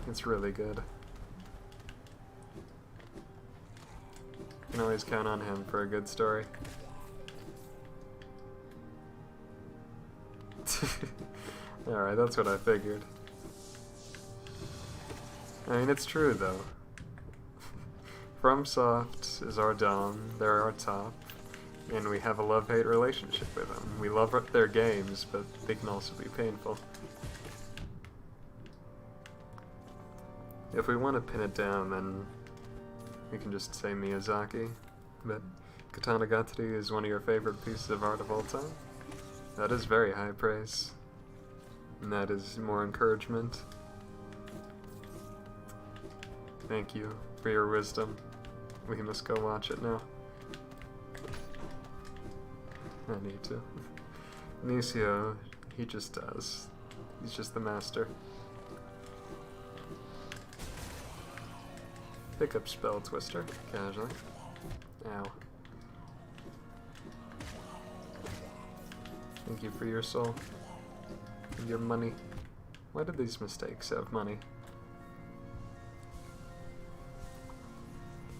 it's really good. You can always count on him for a good story. Alright, that's what I figured. I mean, it's true, though. FromSoft is our dom, they're our top, and we have a love-hate relationship with them. We love their games, but they can also be painful. If we want to pin it down, then we can just say Miyazaki, but Katanagatari is one of your favorite pieces of art of all time. That is very high praise, and that is more encouragement. Thank you for your wisdom. We must go watch it now. I need to. Nisio, he just does. He's just the master. Pick up spell twister, casually. Ow. Thank you for your soul. And your money. Why did these mistakes have money?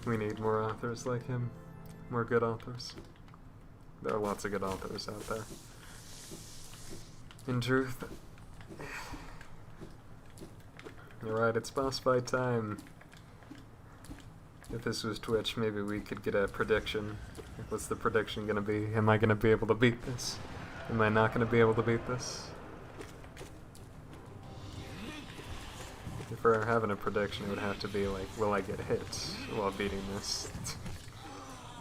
We need more authors like him. More good authors. There are lots of good authors out there. In truth... Alright, it's boss fight time. If this was Twitch, maybe we could get a prediction. What's the prediction gonna be? Am I gonna be able to beat this? Am I not gonna be able to beat this? If we're having a prediction, it would have to be like, will I get hit while beating this?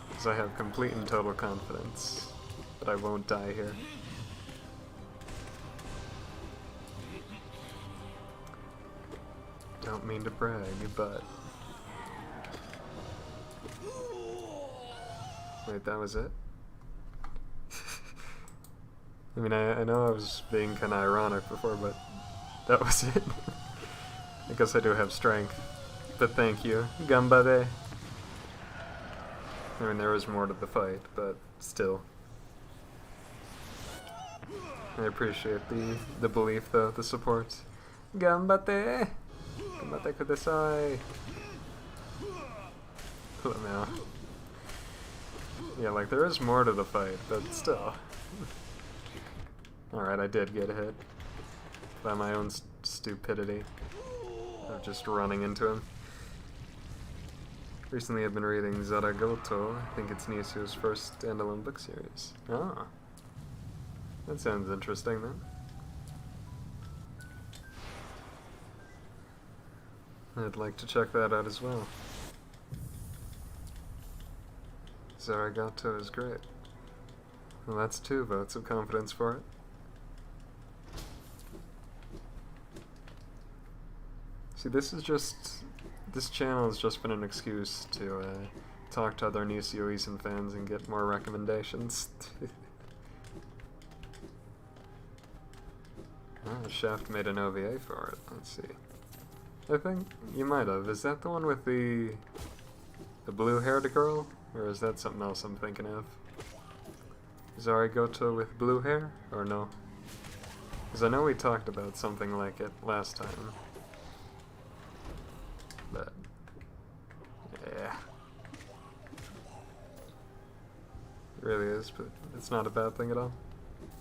Because I have complete and total confidence that I won't die here. Don't mean to brag, but... Wait, that was it? I mean, I know I was being kind of ironic before, but that was it. I guess I do have strength, but thank you. Gambare. I mean, there was more to the fight, but still. I appreciate the belief, though, the support. Gambate! Gambate kudasai! Now. Yeah, like, there is more to the fight, but still. Alright, I did get hit. By my own stupidity. Of just running into him. Recently I've been reading Zaragoto. I think it's Nisio's first standalone book series. Oh. That sounds interesting then. I'd like to check that out as well. Zaragoto is great. Well, that's 2 votes of confidence for it. See, this channel has just been an excuse to talk to other Nisio Isin fans and get more recommendations. Oh, Shaft made an OVA for it. Let's see. I think you might have. Is that the one with the blue-haired girl? Or is that something else I'm thinking of? Zaragoto with blue hair? Or no? Because I know we talked about something like it last time. But... yeah. It really is, but it's not a bad thing at all.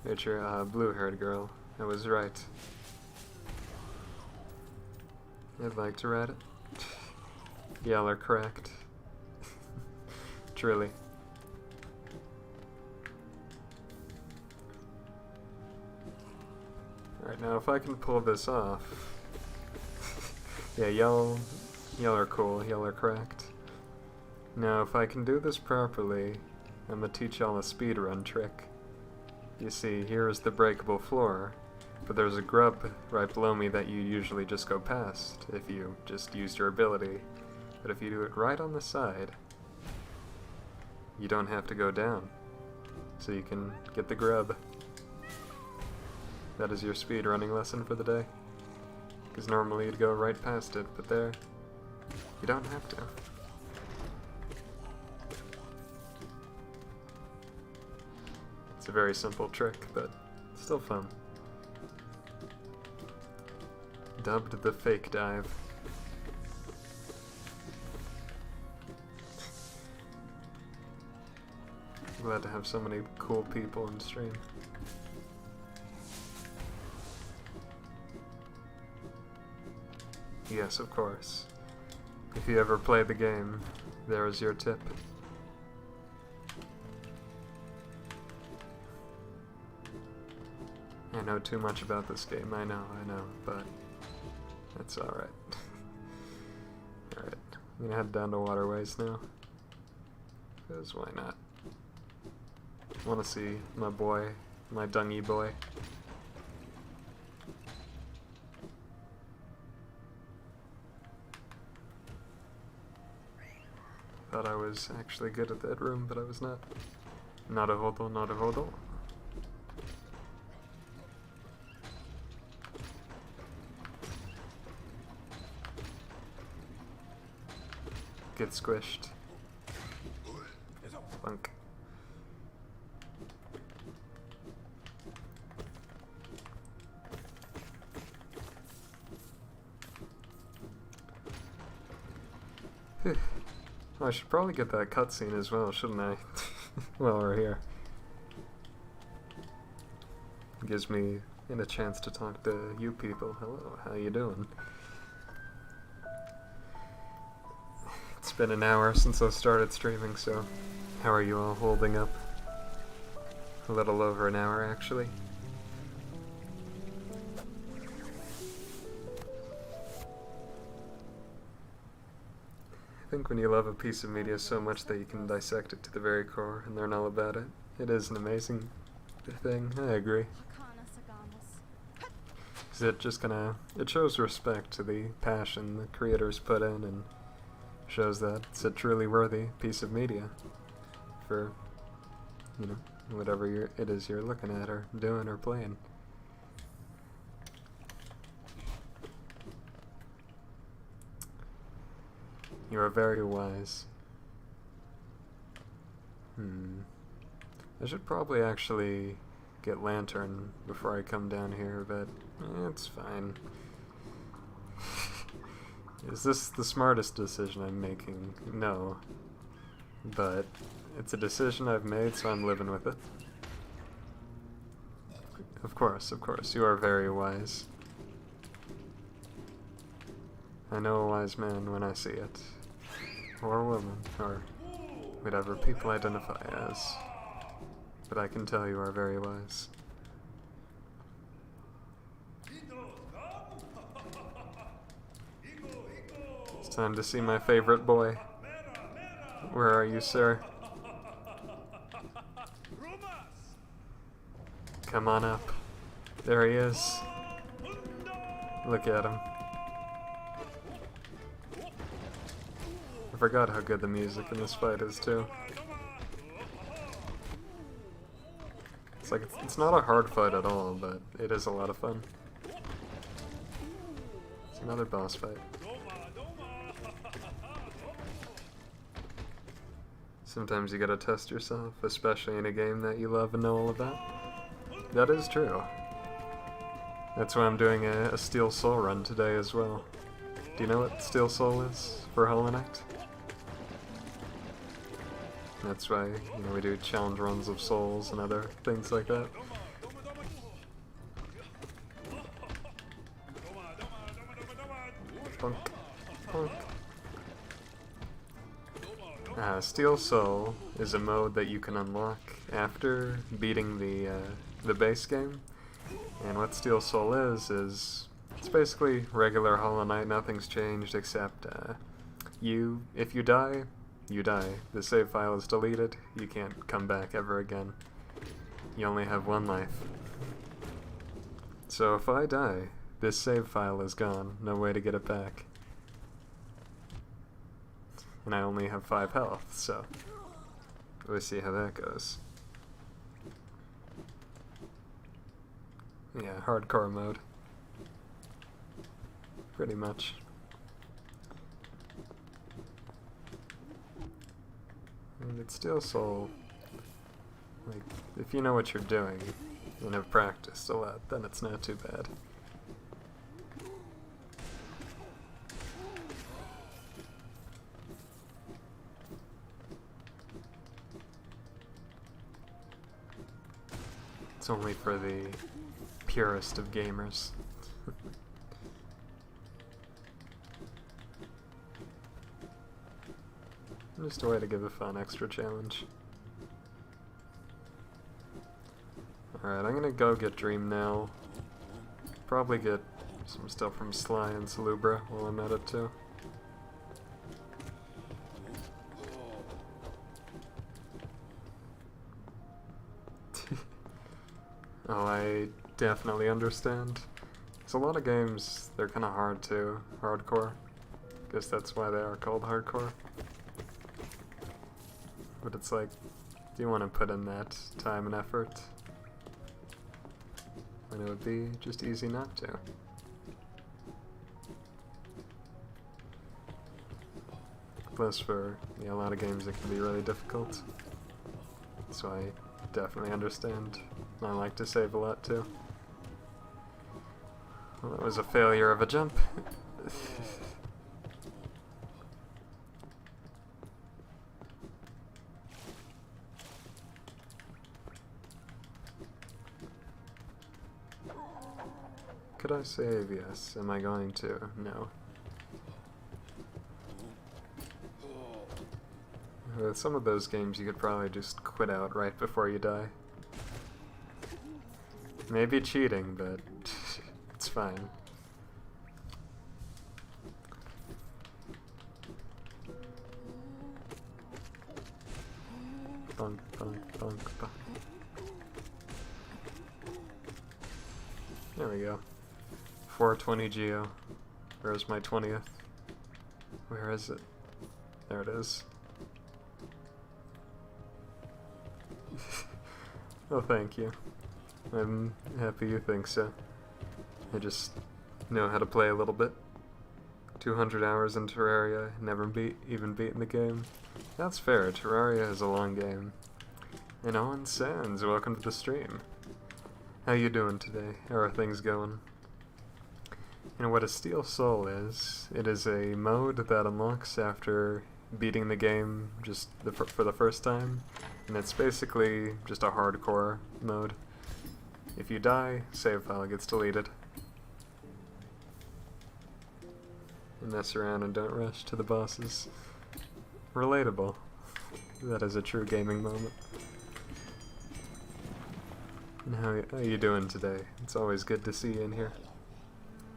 Nature, blue-haired girl. I was right. I'd like to read it. Y'all are correct. Truly. Alright, now if I can pull this off... yeah, y'all are cool, y'all are correct. Now if I can do this properly, I'm gonna teach y'all a speedrun trick. You see, here is the breakable floor. But there's a grub right below me that you usually just go past if you just used your ability. But if you do it right on the side, you don't have to go down. So you can get the grub. That is your speed running lesson for the day. Because normally you'd go right past it, but there, you don't have to. It's a very simple trick, but still fun. Dubbed the fake dive. Glad to have so many cool people in stream. Yes, of course. If you ever play the game, there is your tip. I know too much about this game, I know, but that's alright. Alright, I'm gonna head down to Waterways now. Because why not? I wanna see my boy, my dungy boy. Thought I was actually good at that room, but I was not. Not a hodl, not a hodl. Get squished. Funk. I should probably get that cutscene as well, shouldn't I? While we're here. Gives me a chance to talk to you people. Hello, how you doing? It's been an hour since I started streaming, so how are you all holding up? A little over an hour, actually. I think when you love a piece of media so much that you can dissect it to the very core and learn all about it, it is an amazing thing. I agree. It shows respect to the passion the creators put in, and shows that it's a truly worthy piece of media for, you know, whatever it is you're looking at or doing or playing. You are very wise. I should probably actually get Lantern before I come down here, but it's fine. Is this the smartest decision I'm making? No. But it's a decision I've made, so I'm living with it. Of course, you are very wise. I know a wise man when I see it. Or woman, or whatever people identify as. But I can tell you are very wise. It's time to see my favorite boy. Where are you, sir? Come on up. There he is. Look at him. I forgot how good the music in this fight is, too. It's like, it's not a hard fight at all, but it is a lot of fun. It's another boss fight. Sometimes you gotta test yourself, especially in a game that you love and know all about. That is true. That's why I'm doing a Steel Soul run today as well. Do you know what Steel Soul is for Hollow Knight? That's why, you know, we do challenge runs of souls and other things like that. Punk. Punk. Steel Soul is a mode that you can unlock after beating the base game. And what Steel Soul is it's basically regular Hollow Knight. Nothing's changed except if you die, you die. The save file is deleted. You can't come back ever again. You only have one life. So if I die, this save file is gone. No way to get it back. And I only have 5 health, so we'll see how that goes. Yeah, hardcore mode. Pretty much. And it's still so, like, if you know what you're doing and have practiced a lot, then it's not too bad. It's only for the purest of gamers. Just a way to give a fun extra challenge. Alright, I'm gonna go get Dream now. Probably get some stuff from Sly and Salubra while I'm at it too. Oh, I definitely understand. There's a lot of games, they're kinda hard too. Hardcore. Guess that's why they are called hardcore. But it's like, do you want to put in that time and effort? And it would be just easy not to. Plus for a lot of games it can be really difficult. So I definitely understand. I like to save a lot too. Well, that was a failure of a jump. Could I save? Yes. Am I going to? No. With some of those games you could probably just quit out right before you die. Maybe cheating, but it's fine. Bunk, bunk, bunk, bunk. There we go. 420 Geo. Where's my 20th? Where is it? There it is. Oh, thank you. I'm happy you think so. I just know how to play a little bit. 200 hours in Terraria, never even beaten the game. That's fair, Terraria is a long game. And Owen Sands, welcome to the stream. How you doing today? How are things going? You know what a Steel Soul is? It is a mode that unlocks after beating the game just for the first time. And it's basically just a hardcore mode. If you die, save file gets deleted. You mess around and don't rush to the bosses. Relatable. That is a true gaming moment. And how you doing today? It's always good to see you in here.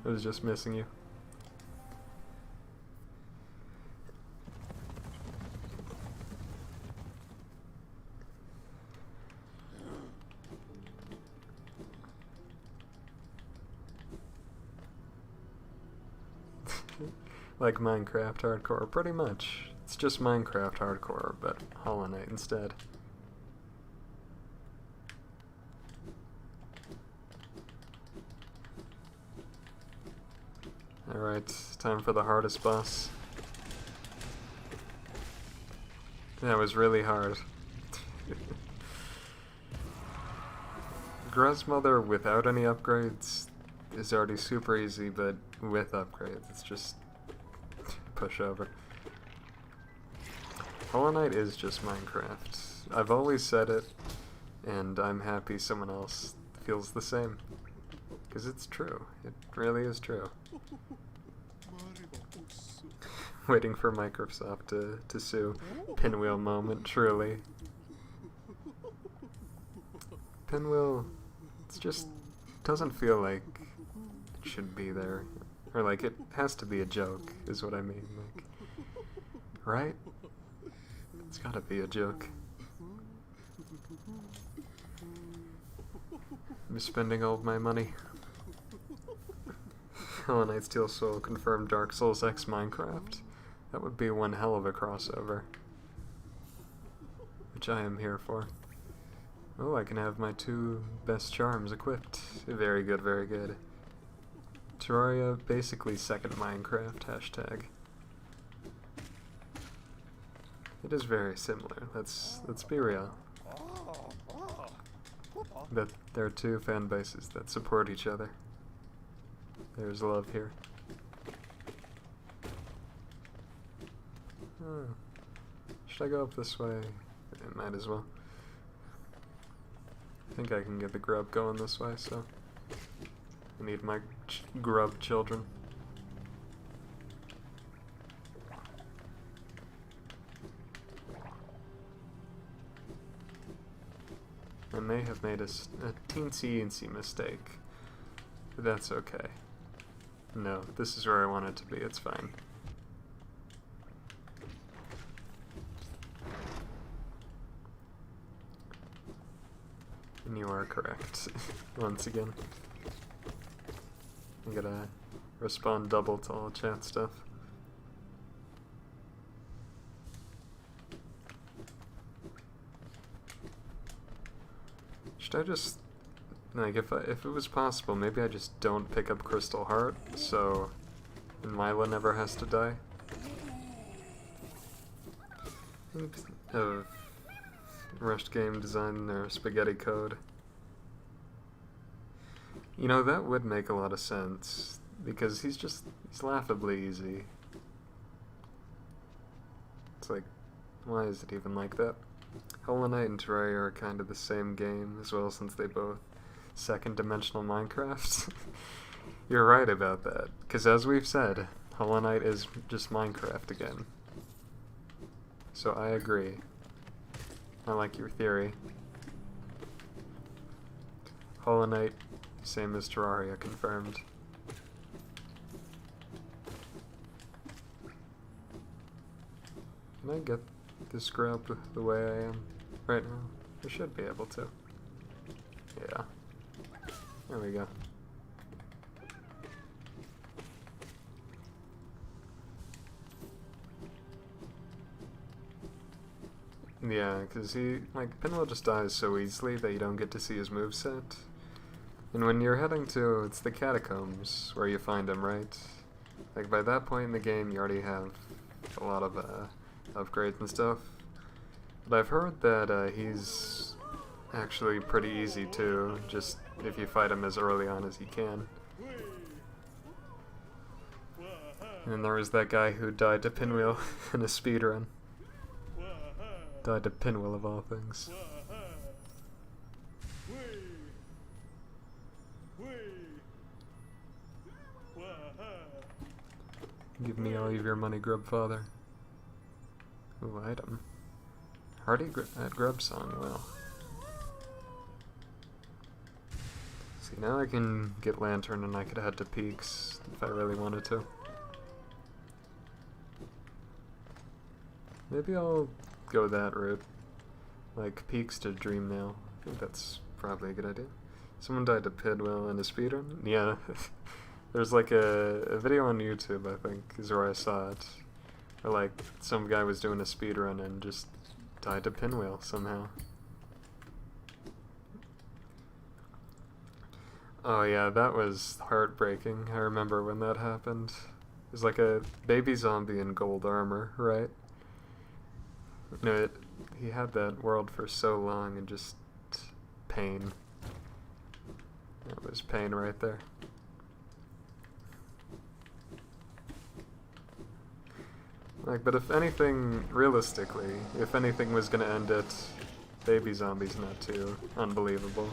I was just missing you. Like Minecraft hardcore, pretty much. It's just Minecraft hardcore, but Hollow Knight instead. Alright, time for the hardest boss. That was really hard. Gruzmother without any upgrades is already super easy, but with upgrades, it's just pushover. Hollow Knight is just Minecraft. I've always said it, and I'm happy someone else feels the same. Because it's true. It really is true. Waiting for Microsoft to sue. Pinwheel moment, truly. Pinwheel, it's just doesn't feel like it should be there. Or like it has to be a joke, is what I mean. Like, right? It's gotta be a joke. I'm spending all of my money. Hollow Knight Steel Soul confirmed Dark Souls X Minecraft. That would be one hell of a crossover. Which I am here for. Oh, I can have my 2 best charms equipped. Very good, very good. Terraria, basically second Minecraft, hashtag. It is very similar, let's be real. But there are 2 fan bases that support each other. There's love here. Oh. Should I go up this way? I might as well. I think I can get the grub going this way, so I need my grub children. I may have made a teensy-incy mistake, but that's okay. No, this is where I want it to be, it's fine. And you are correct, once again. I gotta respond double to all chat stuff. Should I just, like, if it was possible, maybe I just don't pick up Crystal Heart, so Mila never has to die? Of rushed game design or spaghetti code. You know, that would make a lot of sense, because he's laughably easy. It's like, why is it even like that? Hollow Knight and Terraria are kind of the same game as well, since they both second-dimensional Minecraft. You're right about that, because as we've said, Hollow Knight is just Minecraft again. So I agree. I like your theory. Hollow Knight, same as Terraria, confirmed. Can I get this grub the way I am right now? I should be able to. Yeah. There we go. Yeah, because Pinwheel just dies so easily that you don't get to see his moveset. And when you're heading to, it's the catacombs where you find him, right? Like, by that point in the game, you already have a lot of upgrades and stuff. But I've heard that he's actually pretty easy too, just if you fight him as early on as you can. And there was that guy who died to Pinwheel in a speedrun. Died to Pinwheel of all things. Give me all of your money, Grub Father. Ooh, item. Hardy at Grub Song, well. See, now I can get Lantern and I could head to Peaks if I really wanted to. Maybe I'll go that route. Like, Peaks to Dreamnail. I think that's probably a good idea. Someone died to Pinwheel in a speedrun? Yeah. There's like a video on YouTube, I think, is where I saw it. Where like, some guy was doing a speedrun and just died to Pinwheel somehow. Oh yeah, that was heartbreaking. I remember when that happened. It was like a baby zombie in gold armor, right? You know, he had that world for so long and just pain. That was pain right there. Like, but if anything, realistically, if anything was gonna end it, baby zombies not too unbelievable.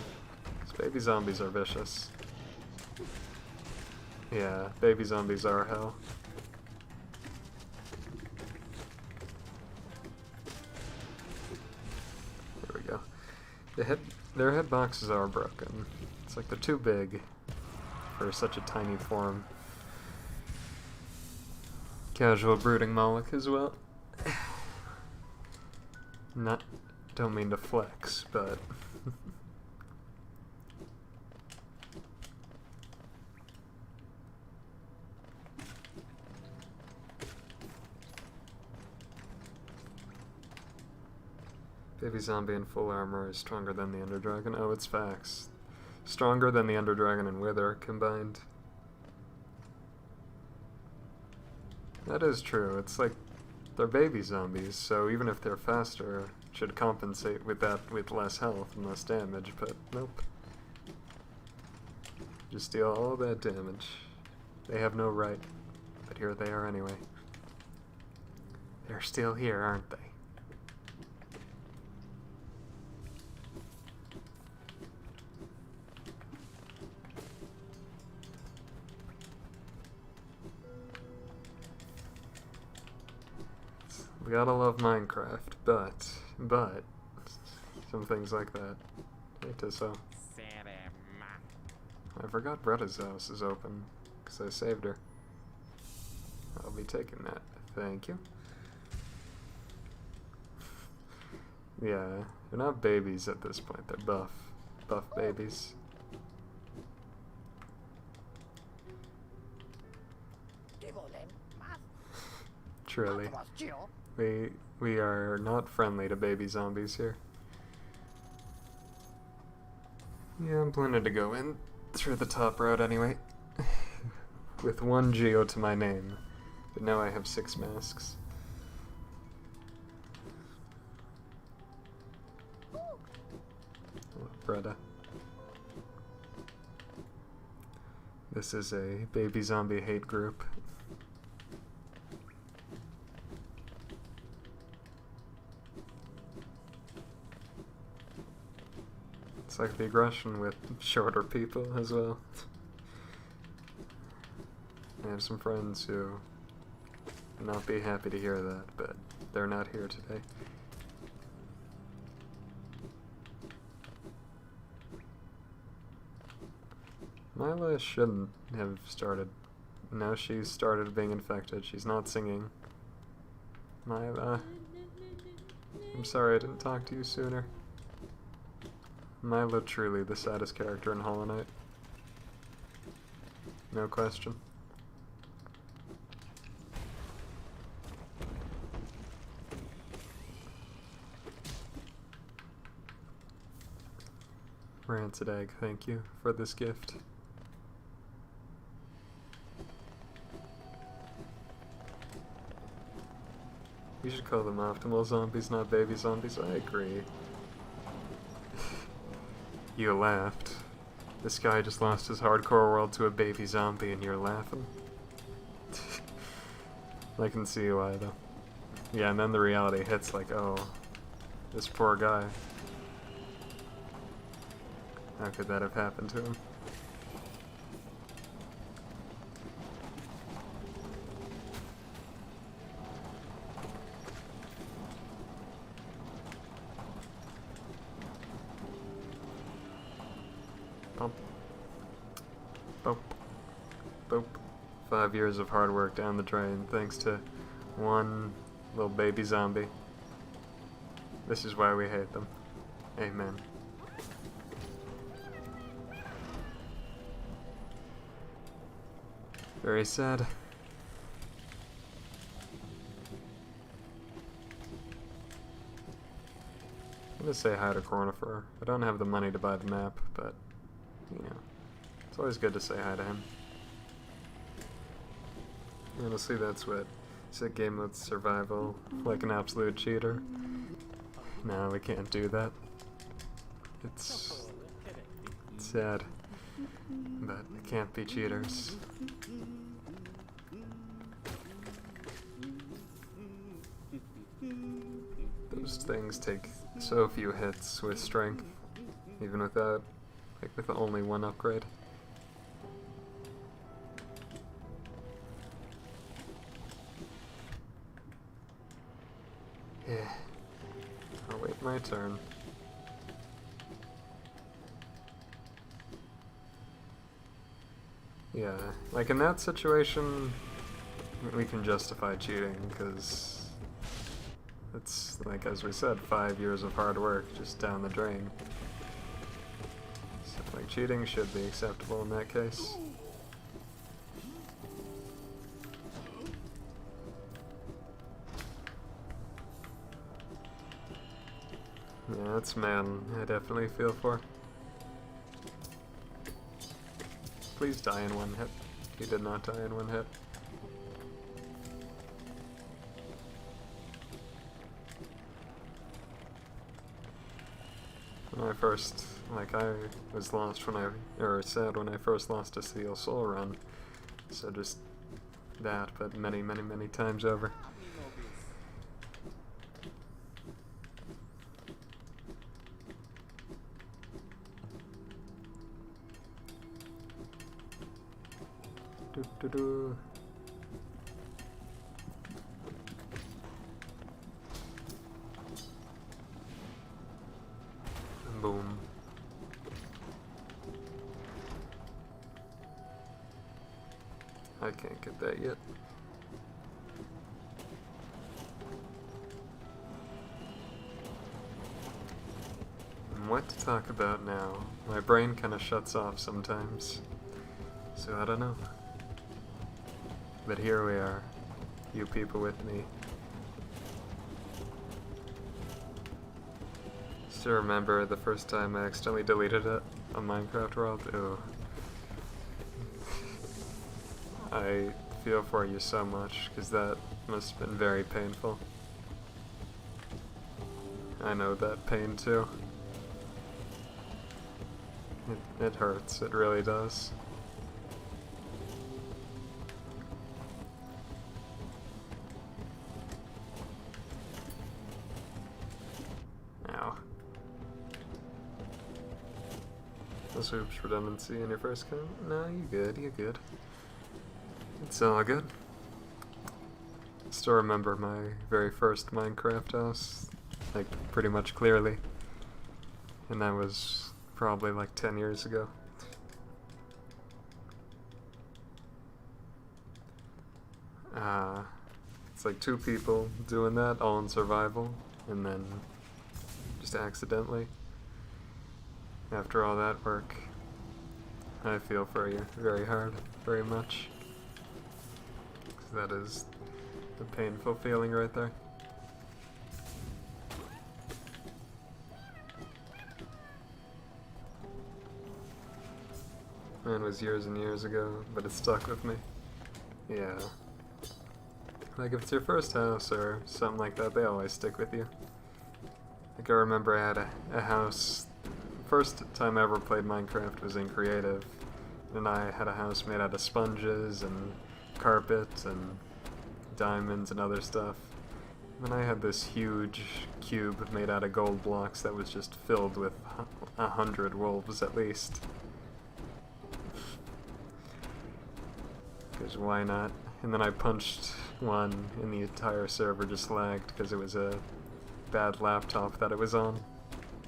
'Cause baby zombies are vicious. Yeah, baby zombies are hell. There we go. Their hitboxes are broken. It's like they're too big for such a tiny form. Casual brooding Moloch as well. Don't mean to flex, but Baby zombie in full armor is stronger than the Ender Dragon. Oh, it's facts. Stronger than the Ender Dragon and Wither combined. That is true. It's like they're baby zombies, so even if they're faster, it should compensate with that with less health and less damage, but nope. Just deal all that damage. They have no right, but here they are anyway. They're still here, aren't they? We gotta love Minecraft, but some things like that. Hate to so. I forgot Bretta's house is open, because I saved her. I'll be taking that. Thank you. Yeah, they're not babies at this point, they're buff. Buff babies. Truly. We are not friendly to baby zombies here. Yeah, I'm planning to go in through the top road anyway. With 1 Geo to my name. But now I have 6 masks. Oh, Bretta. This is a baby zombie hate group. It's like the aggression with shorter people as well. I have some friends who would not be happy to hear that, but they're not here today. Myla shouldn't have started. Now she's started being infected. She's not singing. Myla, I'm sorry I didn't talk to you sooner. Myla truly the saddest character in Hollow Knight. No question. Rancid Egg, thank you for this gift. We should call them optimal zombies, not baby zombies. I agree. You laughed. This guy just lost his hardcore world to a baby zombie and you're laughing. I can see why though. Yeah, and then the reality hits like, oh, this poor guy. How could that have happened to him? Bump. Boop. Boop. 5 years of hard work down the drain thanks to one little baby zombie. This is why we hate them. Amen. Very sad. I'm gonna say hi to Cornifer. I don't have the money to buy the map, but, you know, it's always good to say hi to him. Honestly, that's what sick game with survival, like an absolute cheater. No, we can't do that. It's sad, but it can't be cheaters. Those things take so few hits with strength, even without, like with only one upgrade. Yeah. I'll wait my turn. Yeah, like in that situation, we can justify cheating, because it's, like as we said, 5 years of hard work just down the drain. So, like, cheating should be acceptable in that case. That's man I definitely feel for. Please die in one hit. He did not die in one hit. When I first, I was lost when or sad when I first lost a Steel Soul run. So just that, but many, many, many times over. Do. Boom. I can't get that yet. And what to talk about now? My brain kind of shuts off sometimes, so I don't know. But here we are, you people with me. Still remember the first time I accidentally deleted it on Minecraft World? Ooh. I feel for you so much, because that must have been very painful. I know that pain too. It hurts, it really does. Oops, redundancy in your first count? No, you're good. It's all good. Still remember my very first Minecraft house, pretty much clearly. And that was probably 10 years ago. It's 2 people doing that, all in survival, and then just accidentally. After all that work, I feel for you very hard, very much. That is a painful feeling right there. It was years and years ago, but it stuck with me. Yeah. If it's your first house or something like that, they always stick with you. I remember I had a house. First time I ever played Minecraft was in Creative, and I had a house made out of sponges and carpet and diamonds and other stuff. And I had this huge cube made out of gold blocks that was just filled with 100 wolves at least. Because why not? And then I punched one and the entire server just lagged because it was a bad laptop that it was on.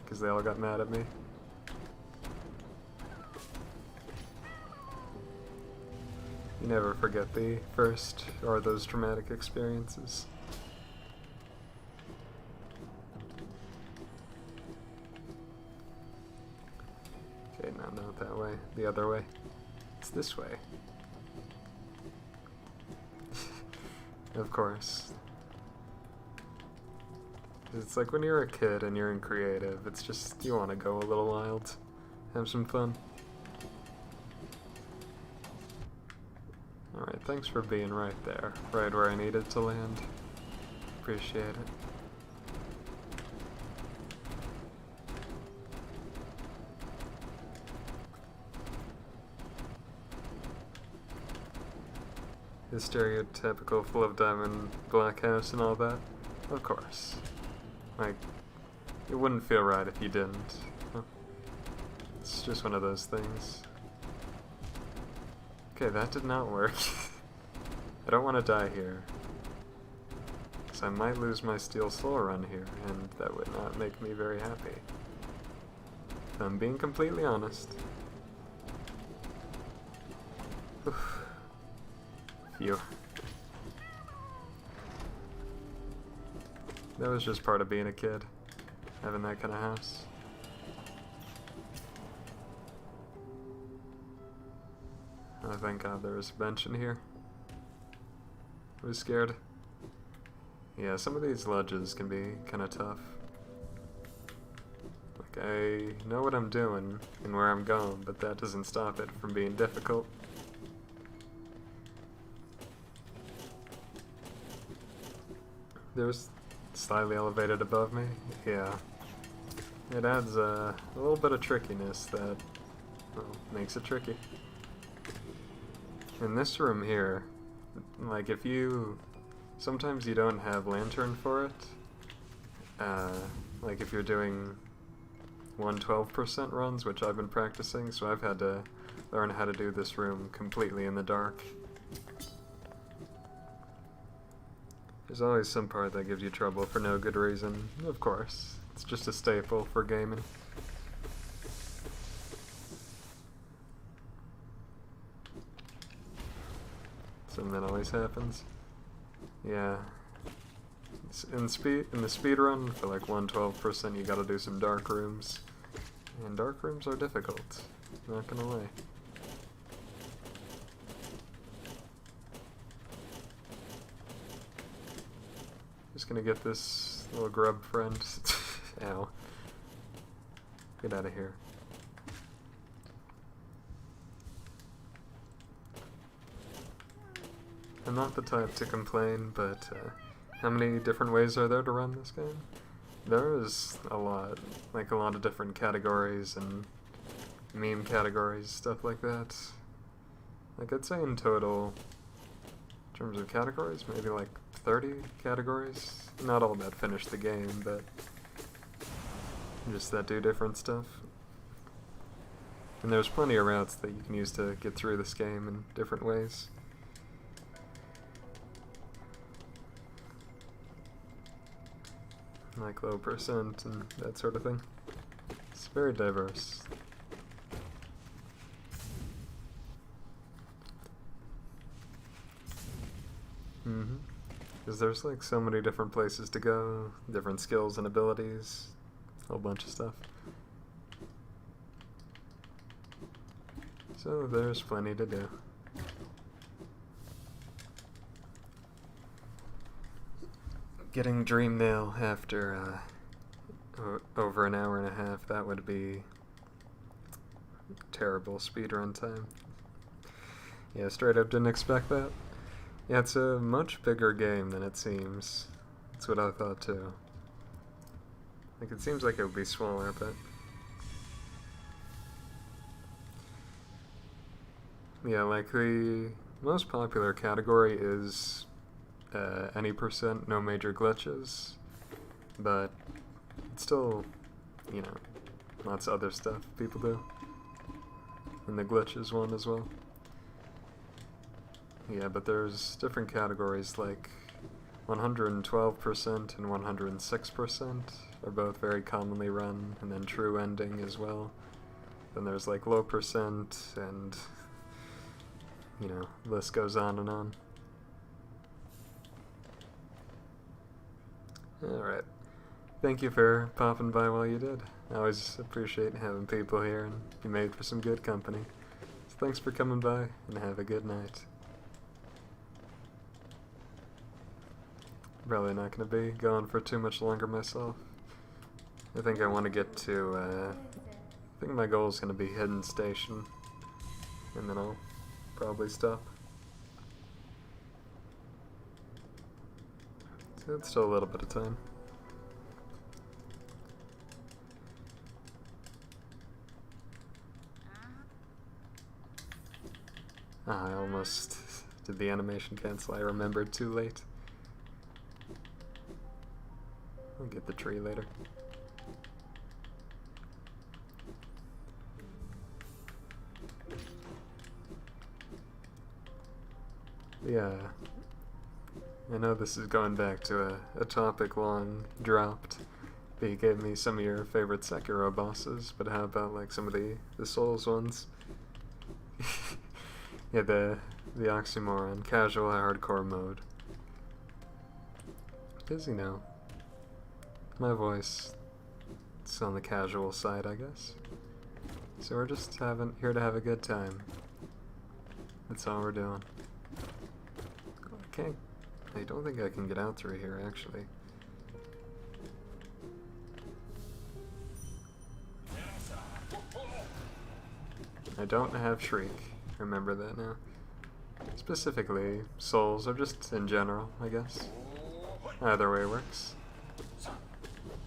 Because they all got mad at me. You never forget the first, or those traumatic experiences. Okay, no, not that way. The other way. It's this way. Of course. It's like when you're a kid and you're in creative, it's just, you want to go a little wild. Have some fun. Alright, thanks for being right there. Right where I needed to land. Appreciate it. The stereotypical full of diamond black house and all that? Of course. It wouldn't feel right if you didn't. It's just one of those things. Okay, that did not work. I don't want to die here. Because I might lose my Steel Soul run here, and that would not make me very happy. If I'm being completely honest. Oof. Phew. That was just part of being a kid, having that kind of house. Oh, thank God there was a bench in here. I was scared. Yeah, some of these ledges can be kind of tough. Like, I know what I'm doing and where I'm going, but that doesn't stop it from being difficult. There's slightly elevated above me. Yeah. It adds a little bit of trickiness that, well, makes it tricky. In this room here, like if you, sometimes you don't have lantern for it. Like if you're doing 112% runs, which I've been practicing, so I've had to learn how to do this room completely in the dark. There's always some part that gives you trouble for no good reason, of course. It's just a staple for gaming. Something that always happens. Yeah. In the speed run, for like 112%, you gotta do some dark rooms. And dark rooms are difficult, not gonna lie. Just gonna get this little grub friend. Ow. Get out of here. I'm not the type to complain, but how many different ways are there to run this game? There is a lot. Like a lot of different categories and meme categories, stuff like that. Like I'd say in total, in terms of categories, maybe like 30 categories. Not all that finish the game, but just that do different stuff. And there's plenty of routes that you can use to get through this game in different ways. Like low percent and that sort of thing. It's very diverse. Because there's like so many different places to go, different skills and abilities, a whole bunch of stuff. So there's plenty to do. Getting Dream Nail after over an hour and a half, that would be terrible speedrun time. Yeah, straight up didn't expect that. Yeah, it's a much bigger game than it seems. That's what I thought too. Like, it seems like it would be smaller, but... yeah, like, the most popular category is any percent, no major glitches, but it's still, you know, lots of other stuff people do. And the glitches one as well. Yeah, but there's different categories like 112% and 106% are both very commonly run, and then true ending as well. Then there's like low percent, and you know, list goes on and on. Alright. Thank you for popping by while you did. I always appreciate having people here, and you made for some good company. So thanks for coming by, and have a good night. Probably not going to be going for too much longer myself. I think I want to get to, I think my goal is going to be Hidden Station, and then I'll probably stop. So it's still a little bit of time. I almost did the animation cancel. I remembered too late. I'll get the tree later. Yeah. I know this is going back to a topic long dropped, but you gave me some of your favorite Sekiro bosses, but how about like some of the Souls ones? Yeah, the oxymoron, casual hardcore mode. Because, you know, my voice, it's on the casual side, I guess. So we're just here to have a good time. That's all we're doing. I don't think I can get out through here, actually. I don't have Shriek. Remember that now. Specifically, souls, or just in general, I guess. Either way works.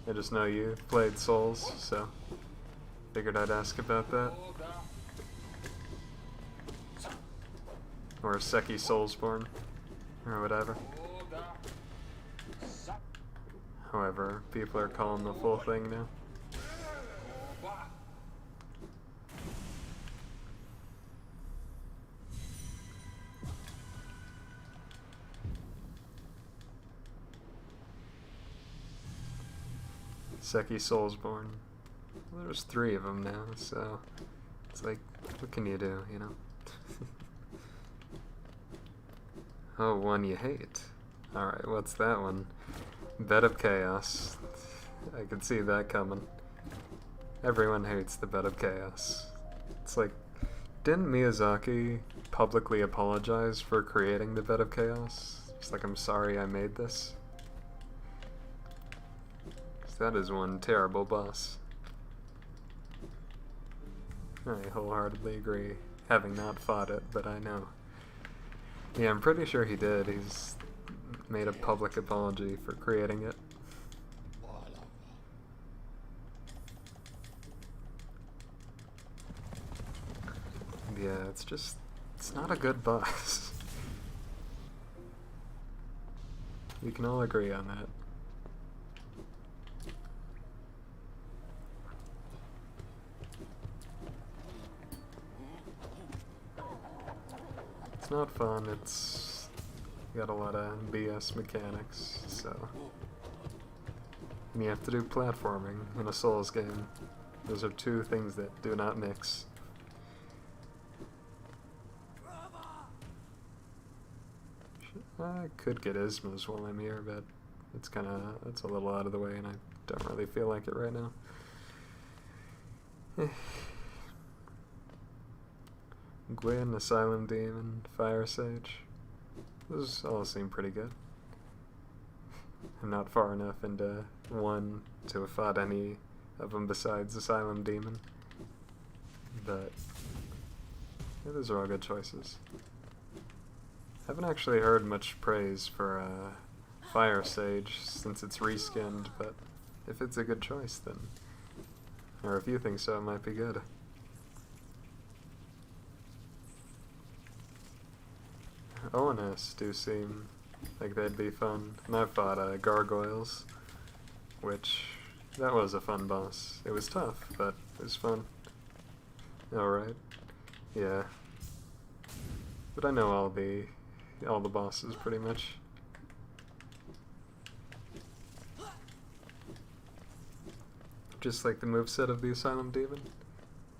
I just know you played souls, so figured I'd ask about that. Or Seki Soulsborne, or whatever. However, people are calling the full thing now. Seki Soulsborne. Well, there's 3 of them now, so it's like, what can you do, you know? Oh, one you hate. Alright, what's that one? Bed of Chaos. I could see that coming. Everyone hates the Bed of Chaos. It's like, didn't Miyazaki publicly apologize for creating the Bed of Chaos? It's like, I'm sorry I made this. That is one terrible boss. I wholeheartedly agree, having not fought it, but I know. Yeah, I'm pretty sure he did. He's made a public apology for creating it. Yeah, it's not a good boss. We can all agree on that. It's not fun, it's got a lot of BS mechanics, so... And you have to do platforming in a Souls game. Those are 2 things that do not mix. I could get Ismas while I'm here, but it's a little out of the way and I don't really feel like it right now. Gwyn, Asylum Demon, Fire Sage. Those all seem pretty good. I'm not far enough into one to have fought any of them besides Asylum Demon. But yeah, those are all good choices. Haven't actually heard much praise for Fire Sage since it's reskinned, but if it's a good choice then, or if you think so, it might be good. Oweness do seem like they'd be fun, and I've fought gargoyles, which, that was a fun boss. It was tough, but it was fun. Alright, yeah. But I know all the bosses pretty much. Just like the moveset of the Asylum Demon.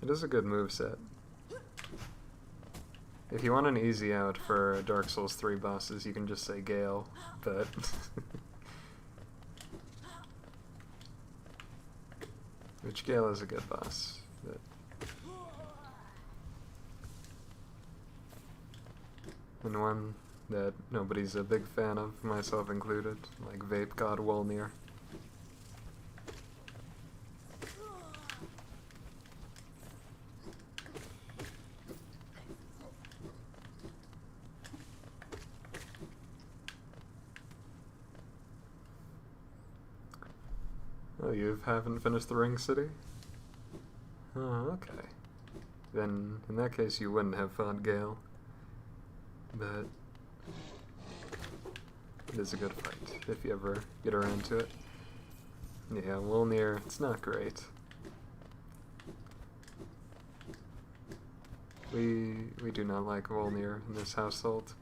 It is a good moveset. If you want an easy out for Dark Souls 3 bosses, you can just say Gale, but... Which Gale is a good boss, but... And one that nobody's a big fan of, myself included, like Vape God Wolnir. Oh, you haven't finished the Ring City? Oh, okay. Then, in that case, you wouldn't have fought Gale. But it is a good fight, if you ever get around to it. Yeah, Wolnir, it's not great. We do not like Wolnir in this household.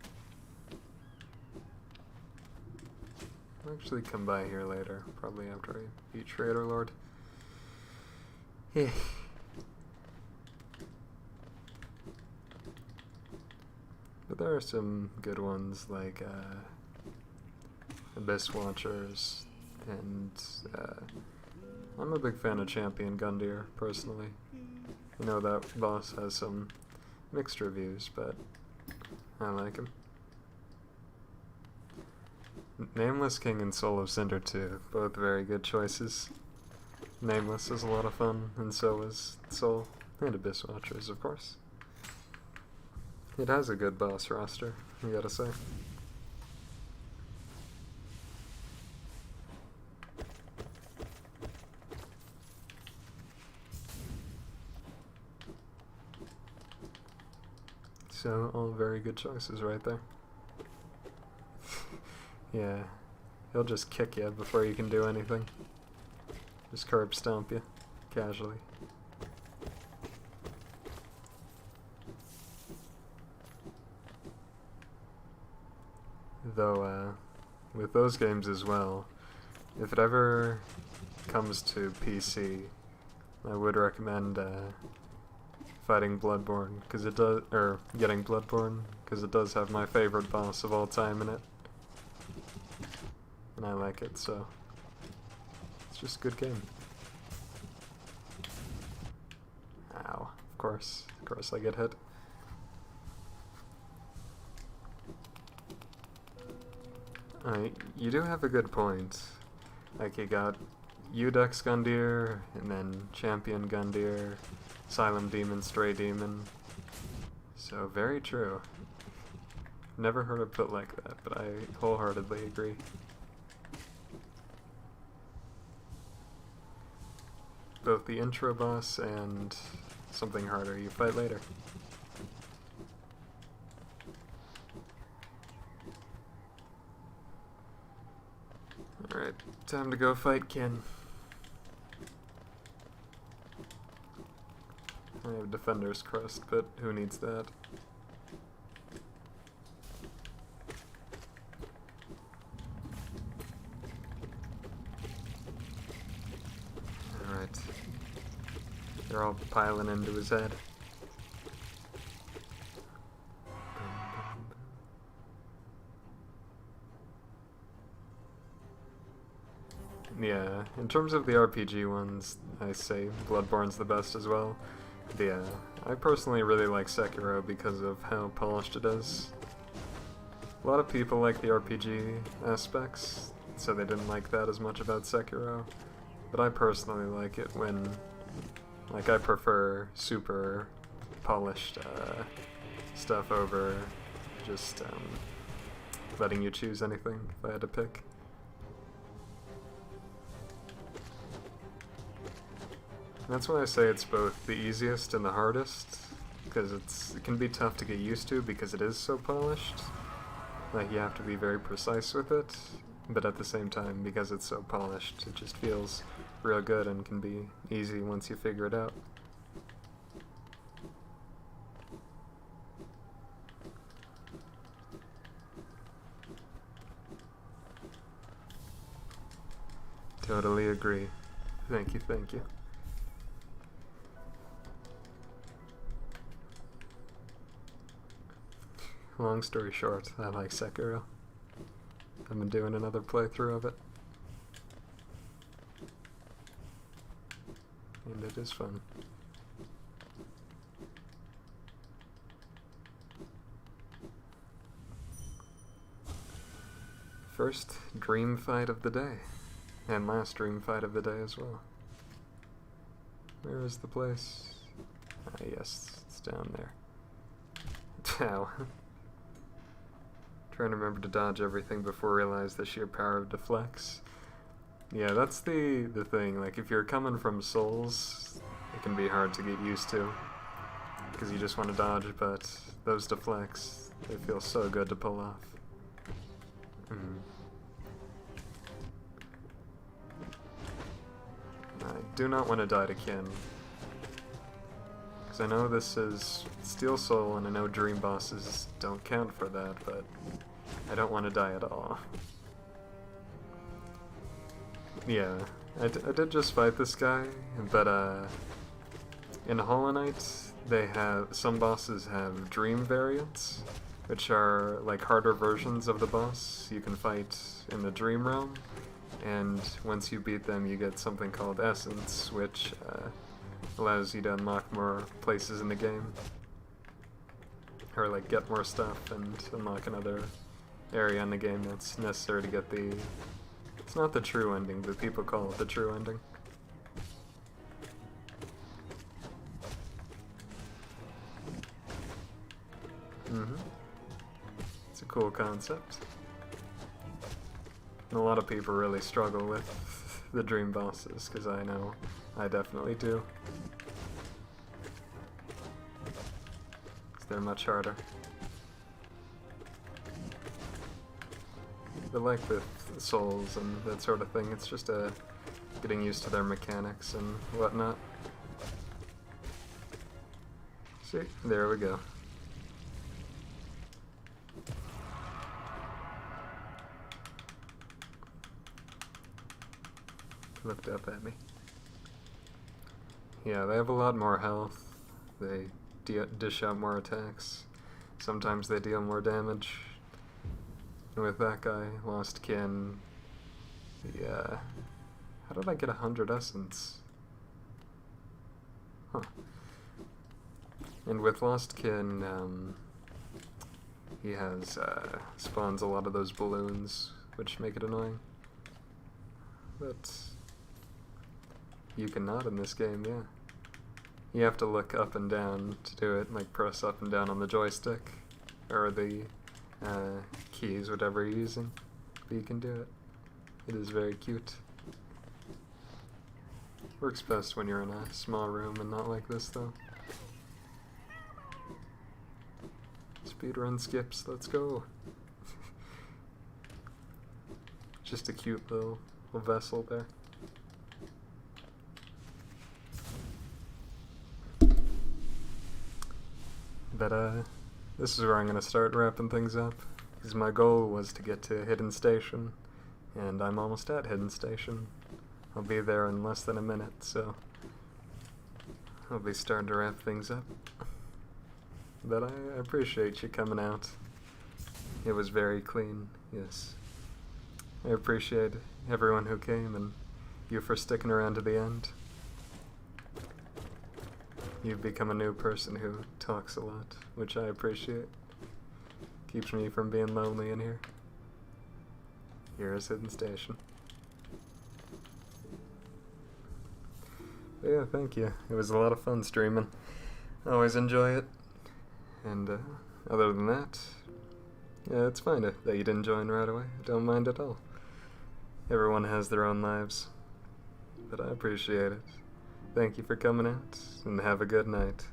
I'll actually come by here later, probably after I beat Trader Lord. Yeah. But there are some good ones like Abyss Watchers, and I'm a big fan of Champion Gundyr, personally. I know that boss has some mixed reviews, but I like him. Nameless King and Soul of Cinder 2, both very good choices. Nameless is a lot of fun, and so is Soul. And Abyss Watchers, of course. It has a good boss roster, I gotta say. So, all very good choices right there. Yeah, he'll just kick you before you can do anything. Just curb stomp you, casually. Though, with those games as well, if it ever comes to PC, I would recommend, fighting Bloodborne, because it does, or getting Bloodborne, because it does have my favorite boss of all time in it. And I like it, so it's just a good game. Ow, of course I get hit. You do have a good point. Like, you got Udex Gundyr, and then Champion Gundyr, Asylum Demon, Stray Demon. So, very true. Never heard it put like that, but I wholeheartedly agree. Both the intro boss and something harder you fight later. Alright, time to go fight Ken. I have Defender's Crust, but who needs that? Alright. They're all piling into his head. Yeah, in terms of the RPG ones, I say Bloodborne's the best as well. Yeah, I personally really like Sekiro because of how polished it is. A lot of people like the RPG aspects, so they didn't like that as much about Sekiro. But I personally like it when, like, I prefer super polished stuff over just letting you choose anything if I had to pick. That's why I say it's both the easiest and the hardest, because it can be tough to get used to because it is so polished. Like, you have to be very precise with it, but at the same time, because it's so polished, it just feels real good and can be easy once you figure it out. Totally agree. Thank you, thank you. Long story short, I like Sekiro. I've been doing another playthrough of it. And it is fun. First dream fight of the day. And last dream fight of the day as well. Where is the place? Ah, yes, it's down there. Ow. Trying to remember to dodge everything before I realize the sheer power of deflects. Yeah, that's the thing. Like, if you're coming from Souls, it can be hard to get used to. Because you just want to dodge, but those deflects, they feel so good to pull off. I do not want to die to Kin. Because I know this is Steel Soul, and I know Dream Bosses don't count for that, but I don't want to die at all. Yeah, I did just fight this guy, but in Hollow Knight, some bosses have dream variants, which are like harder versions of the boss you can fight in the dream realm, and once you beat them you get something called Essence, which allows you to unlock more places in the game, or like get more stuff and unlock another area in the game that's necessary to get the... It's not the true ending, but people call it the true ending. It's a cool concept. And a lot of people really struggle with the dream bosses, because I know I definitely do. Because they're much harder. But like with Souls and that sort of thing, it's just getting used to their mechanics and whatnot. See, there we go. Looked up at me. Yeah, they have a lot more health. They dish out more attacks. Sometimes they deal more damage. And with that guy, Lost Kin, how did I get 100 essence? Huh. And with Lost Kin, he has, spawns a lot of those balloons, which make it annoying. But you cannot in this game, yeah. You have to look up and down to do it, like press up and down on the joystick, or the keys, whatever you're using, but you can do it. It is very cute. Works best when you're in a small room and not like this, though. Speedrun skips, let's go. Just a cute little vessel there. But this is where I'm gonna start wrapping things up, because my goal was to get to Hidden Station, and I'm almost at Hidden Station. I'll be there in less than a minute, so I'll be starting to wrap things up. But I appreciate you coming out. It was very clean, yes. I appreciate everyone who came, and you for sticking around to the end. You've become a new person who talks a lot, which I appreciate. Keeps me from being lonely in here. Here is Hidden Station. But yeah, thank you. It was a lot of fun streaming. I always enjoy it. And other than that, yeah, it's fine that you didn't join right away. I don't mind at all. Everyone has their own lives. But I appreciate it. Thank you for coming out, and have a good night.